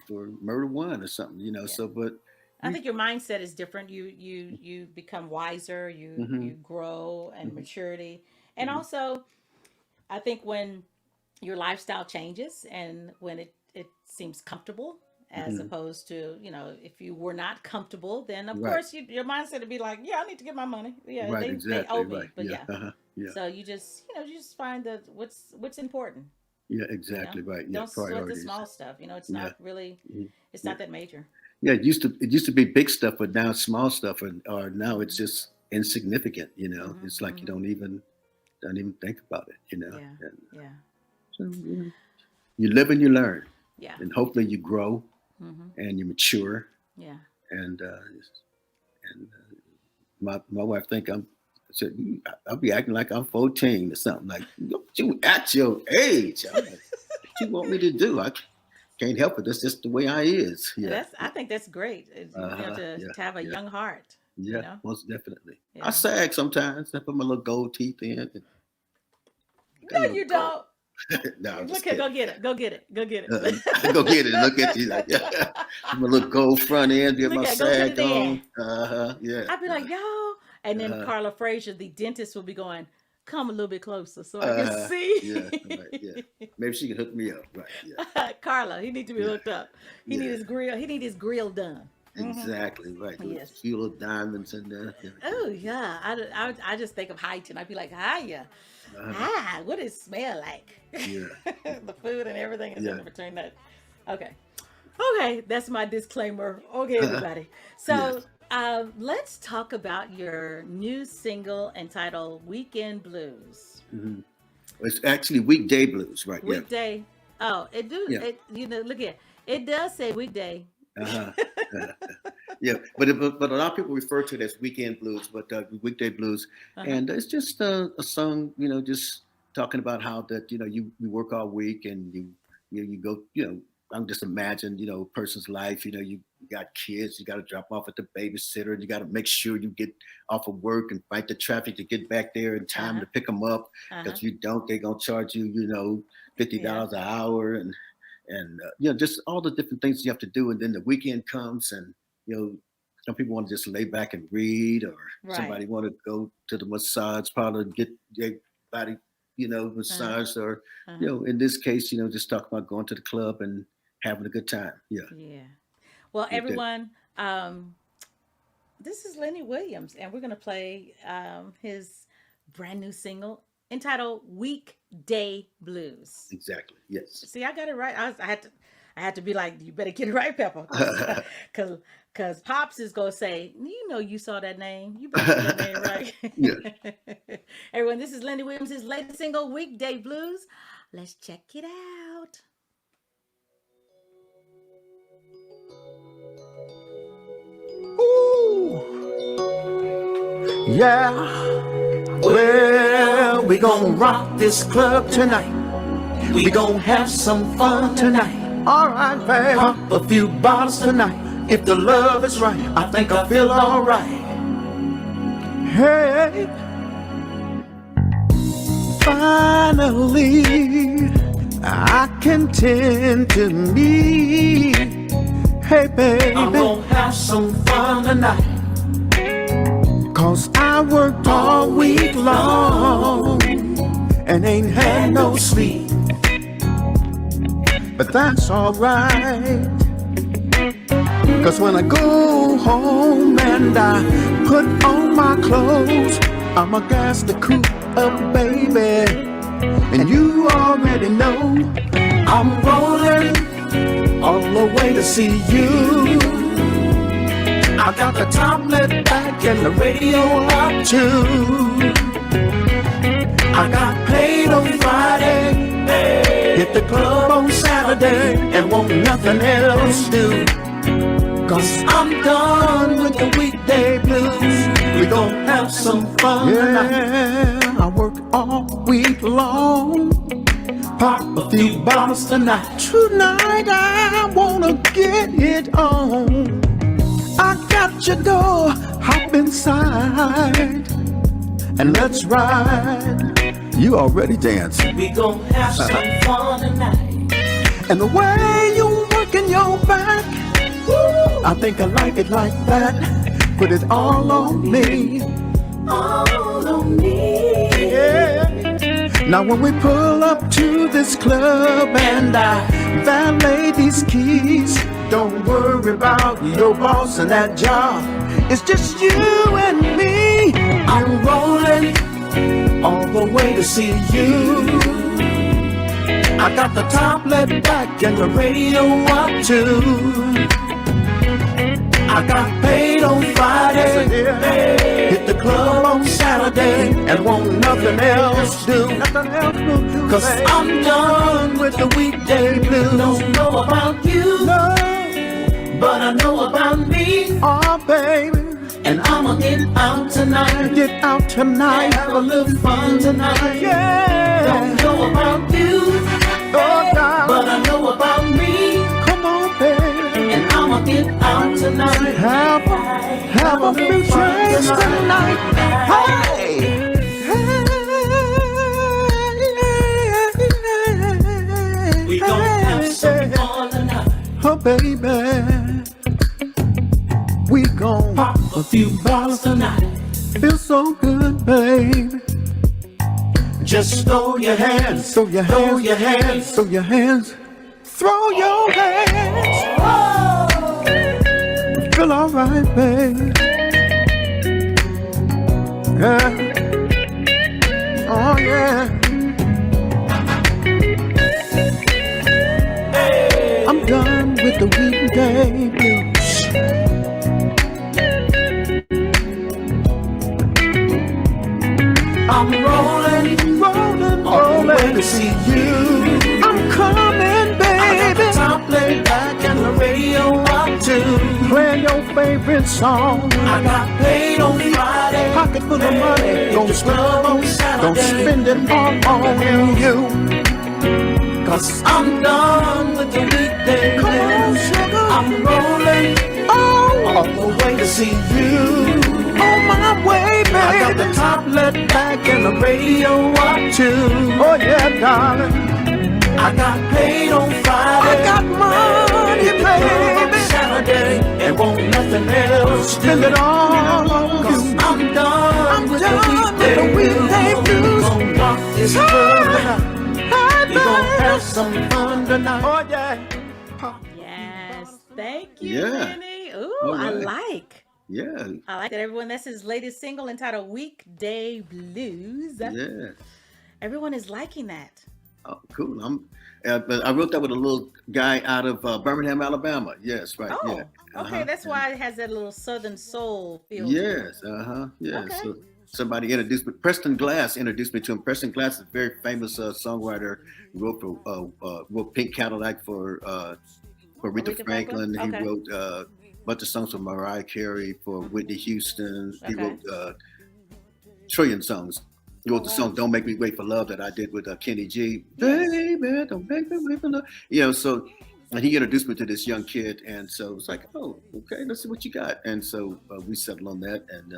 for murder one or something. yeah. So, but I you. think your mindset is different. You become wiser. You Hmm. grow and Hmm. maturity, and Hmm. also I think when your lifestyle changes and when it seems comfortable as Hmm. opposed to if you were not comfortable, then of Right. course your mindset would be like, yeah, I need to get my money, yeah, Right. they Exactly. owe Right. me, but Yeah. yeah. Yeah. So you just find that what's important. Yeah. you know Exactly. Right. Yeah. don't sweat the Priorities. small stuff. It's Yeah. not really, Mhm. it's Yeah. not that major. Yeah, it used to be big stuff, but now small stuff, or now it's Hmm. just insignificant. Hmm. It's like you Hmm. don't even think about it. Yeah, And yeah, so you live and you learn, yeah. and hopefully you grow Hmm. and you mature. Yeah. And my wife think I'm. Said I'll be acting like I'm 14 or something. Like, you at your age. I'm like, what you want me to do? I can't help it. That's just the way I is. Yeah. That's I think that's great. Yeah. To have a Yeah. young heart. you Yeah, know most definitely. I yeah. sag sometimes. I put my little gold teeth in. And got a No, little you gold. don't. No, I'm Look just here, go kidding. get it, go get it, go get Uh, it. Go get it. Look at you like, yeah. Put my little gold front end. Get my Look at, go put it sag in. on. Yeah. I'd be like, yo, and then Uh-huh. Carla Frazier, the dentist, will be going, come a little bit closer so I can Yeah. Right. Yeah. see. Maybe she can hook me up. Right. Yeah. Carla, he need to be Yeah. hooked up. He need Yeah. his grill. He need his grill done. Hmm. Exactly. Right. With a Yes. few little diamonds in there. Everything. Oh yeah. I just think of height, I'd be like, hiya. Uh-huh. Ah, what does it smell like? Yeah. The food and everything is in Yeah. between that. Okay. Okay, that's my disclaimer. Okay, everybody. Yes. So let's talk about your new single entitled Weekend Blues. Hmm. It's actually weekday blues. Right. Yeah. Weekday. Oh, it do Yeah. it look here. It does say weekday. Uh-huh. Yeah, but a lot of people refer to it as weekend blues, but weekday blues, Uh-huh. and it's just a song, just talking about how that you work all week and you go, I'm just imagine a person's life, you got kids, you got to drop off at the babysitter, and you got to make sure you get off of work and fight the traffic to get back there in time Uh-huh. to pick them up, Uh-huh. because you don't, they're gonna charge you, fifty Yeah. dollars an hour, and just all the different things you have to do. And then the weekend comes, and you know some people want to just lay back and read, or Right. somebody want to go to the massage parlor and get their body Uh-huh. massaged, or Uh-huh. in this case, just talk about going to the club and having a good time. Yeah. Yeah. Well, With that. everyone, this is Lenny Williams, and we're going to play his brand new single entitled Weekday Blues. Exactly. Yes. See, I got it right. I had to be like, you better get it right, Pepper. Because Pops is going to say, you know, you saw that name. You better get that name Yeah. right. Everyone, this is Lenny Williams' latest single, Weekday Blues. Let's check it out. Yeah, well, we gon' rock this club tonight. We gon' have some fun tonight. Alright, baby. Pop a few bottles tonight. If the love is right, I think I feel alright. Hey, finally, I can tend to me. Hey, baby, I'm gon' have some fun tonight. 'Cause I worked all week long and ain't had no sleep. But that's alright. 'Cause when I go home and I put on my clothes, I'ma gas the coupe up, baby. And you already know I'm rolling all the way to see you. I got the top lit back and the radio up too. I got paid on Friday, hit the club on Saturday, and won't nothing else do. 'Cause I'm done with the weekday blues. We gon' have some fun tonight. I work all week long. Pop a few bottles tonight. Tonight I wanna get it on. I got your door, hop inside, and let's ride. You already dancing. We gon' have some fun tonight. And the way you working your back, I think I like it like that. Put it all on me. All on me. Yeah. Now when we pull up to this club and I valet these keys, don't worry about your boss and that job. It's just you and me. I'm rolling all the way to see you. I got the top lit back and the radio up too. I got paid on Friday, hit the club on Saturday, and won't nothing else do. 'Cause I'm done with the weekday blues. Don't know about you, but I know about me. Oh, baby. And I'ma get out tonight. Get out tonight. Have a little fun tonight. Yeah. Don't know about you, but I know about me. Come on, baby. And I'ma get out tonight. Have a few drinks tonight. Hey. We gon' have some fun tonight. Oh, baby. We gon' pop a few bottles tonight. Feel so good, baby. Just throw your hands, throw your hands, throw your hands, throw your hands, throw your hands. Feel alright, baby. Yeah. Oh yeah. I'm done with the weekday blues. I'm rolling, rolling, all the way to see you. I'm coming, baby. I got the top laid back and the radio up too. Playing your favorite song. I got paid on Friday. Pocket full of money. Don't spend it all on you. 'Cause I'm done with the weekday blues. I'm rolling all the way to see you. On my way, baby. I got the top lit back and the radio up too. Oh yeah, darling. I got paid on Friday. I got money, baby. Saturday, and won't nothing else spend it all on you. 'Cause I'm done with the weekday blues. We gon' rock this club tonight. We gon' have some fun tonight. Oh yeah. Yes. Thank you, Yeah. Lenny. Ooh, All I right. like. Yeah. I like that, everyone. That's his latest single entitled Weekday Blues. Yeah. Everyone is liking that. Oh, cool. But I wrote that with a little guy out of Birmingham, Alabama. Yes, right. Oh, Yeah. okay. That's And why it has that little Southern soul feel to it. yes, yeah. Okay. So somebody introduced me. Preston Glass introduced me to him. Preston Glass is a very famous songwriter. He wrote wrote Pink Cadillac for Aretha Aretha Franklin? Franklin. He Okay. wrote a bunch of songs for Mariah Carey, for Whitney Houston. He Okay. wrote trillion songs. He Oh, wrote the wow. song "Don't Make Me Wait for Love" that I did with Kenny G. Yes. Baby, don't make me wait for love. So and he introduced me to this young kid, and so it was like, oh, okay, let's see what you got. And so we settled on that and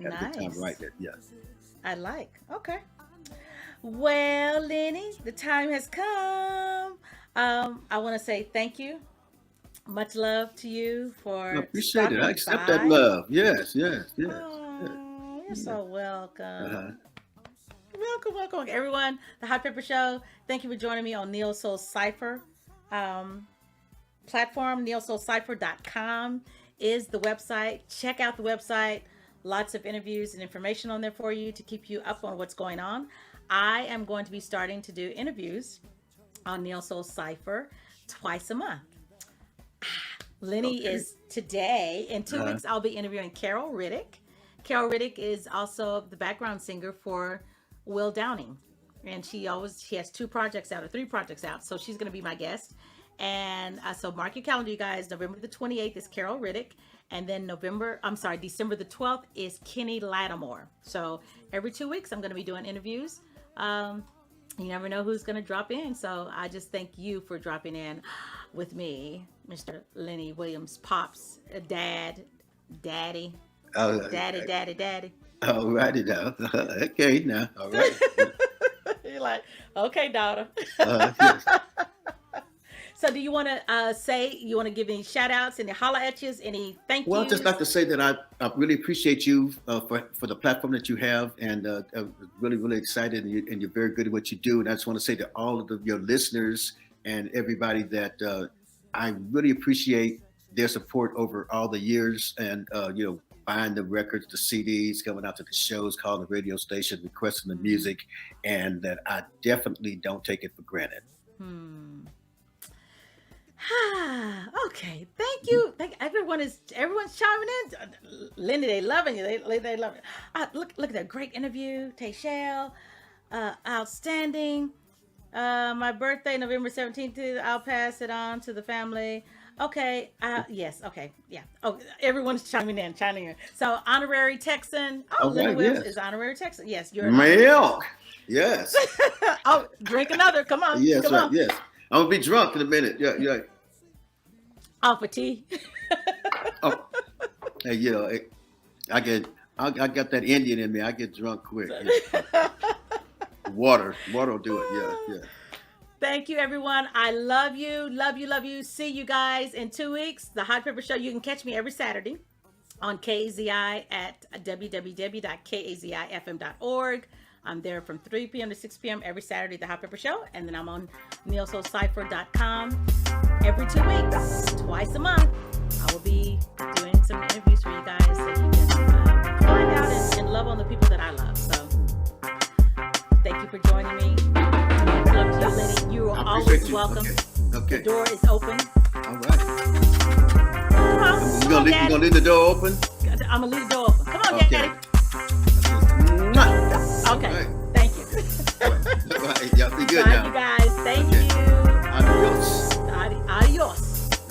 had a good time Nice. writing it. Yeah. I like. Okay. Well, Lenny, the time has come. I want to say thank you. Much love to you for I appreciate it. I stopping accept that by. love. Yes. Oh, you're so welcome. Uh-huh. Welcome, everyone. The Hot Pepper Show. Thank you for joining me on Neo Soul Cypher platform. NeoSoulCypher.com is the website. Check out the website. Lots of interviews and information on there for you to keep you up on what's going on. I am going to be starting to do interviews on Neo Soul Cypher twice a month. Lenny Okay. is today. In 2 weeks, I'll be interviewing Carol Riddick. Carol Riddick is also the background singer for Will Downing. And she has 2 projects out or 3 projects out. So she's going to be my guest. And so mark your calendar, you guys. November the 28th is Carol Riddick. And then December the 12th is Kenny Lattimore. So every 2 weeks, I'm going to be doing interviews. You never know who's going to drop in. So I just thank you for dropping in with me, Mr. Lenny Williams, Pops, Daddy. Oh, Daddy. all righty now. Okay, now. All right. You're like, okay, daughter. Yes. So do you want to give any shout outs, any holla at yous, any thank Well, yous? I'd just like to say that I really appreciate you for the platform that you have, and I'm really excited, and you're very good at what you do. And I just want to say to all of your listeners and everybody that I really appreciate their support over all the years, and buying the records, the CDs, coming out to the shows, calling the radio station, requesting the music, and that I definitely don't take it for granted. Okay, thank you. Everyone's chiming in. Linda, they loving you. They love it. Look at that great interview. Tayshelle, outstanding. My birthday, November 17th. I'll pass it on to the family. Okay. Yes. Okay. Yeah. Oh, everyone's chiming in. So honorary Texan. Oh, All Lenny right, Williams yes. is honorary Texan. Yes, you're an honorary Milk. Yes. Texan. Oh, drink another. Come on. Yes. Come Right. on. Yes. I'm gonna be drunk in a minute. Yeah. Oh, for tea. Oh, hey, I got that Indian in me. I get drunk quick. Water will do it. Yeah. Thank you, everyone. I love you. Love you. See you guys in 2 weeks. The Hot Pepper Show. You can catch me every Saturday on KAZI at www.kazifm.org. I'm there from 3 p.m. to 6 p.m. every Saturday, The Hot Pepper Show. And then I'm on NeoSoulCypher.com every 2 weeks, twice a month. I will be doing some interviews for you guys so you can find out and love on the people that I love. So thank you for joining me. Much love to you, Lenny. You are I always appreciate you. welcome. Okay. The door is open. All right. Come on, You gonna leave the door open? I'm gonna leave the door open. Come on, Okay. Daddy. Mwah. Okay. All right. Thank you. All right. Y'all be good Bye, now. you guys. Thank Okay. you. Adios. Adios.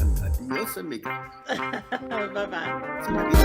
Adios, amigo. Bye bye. Somebody-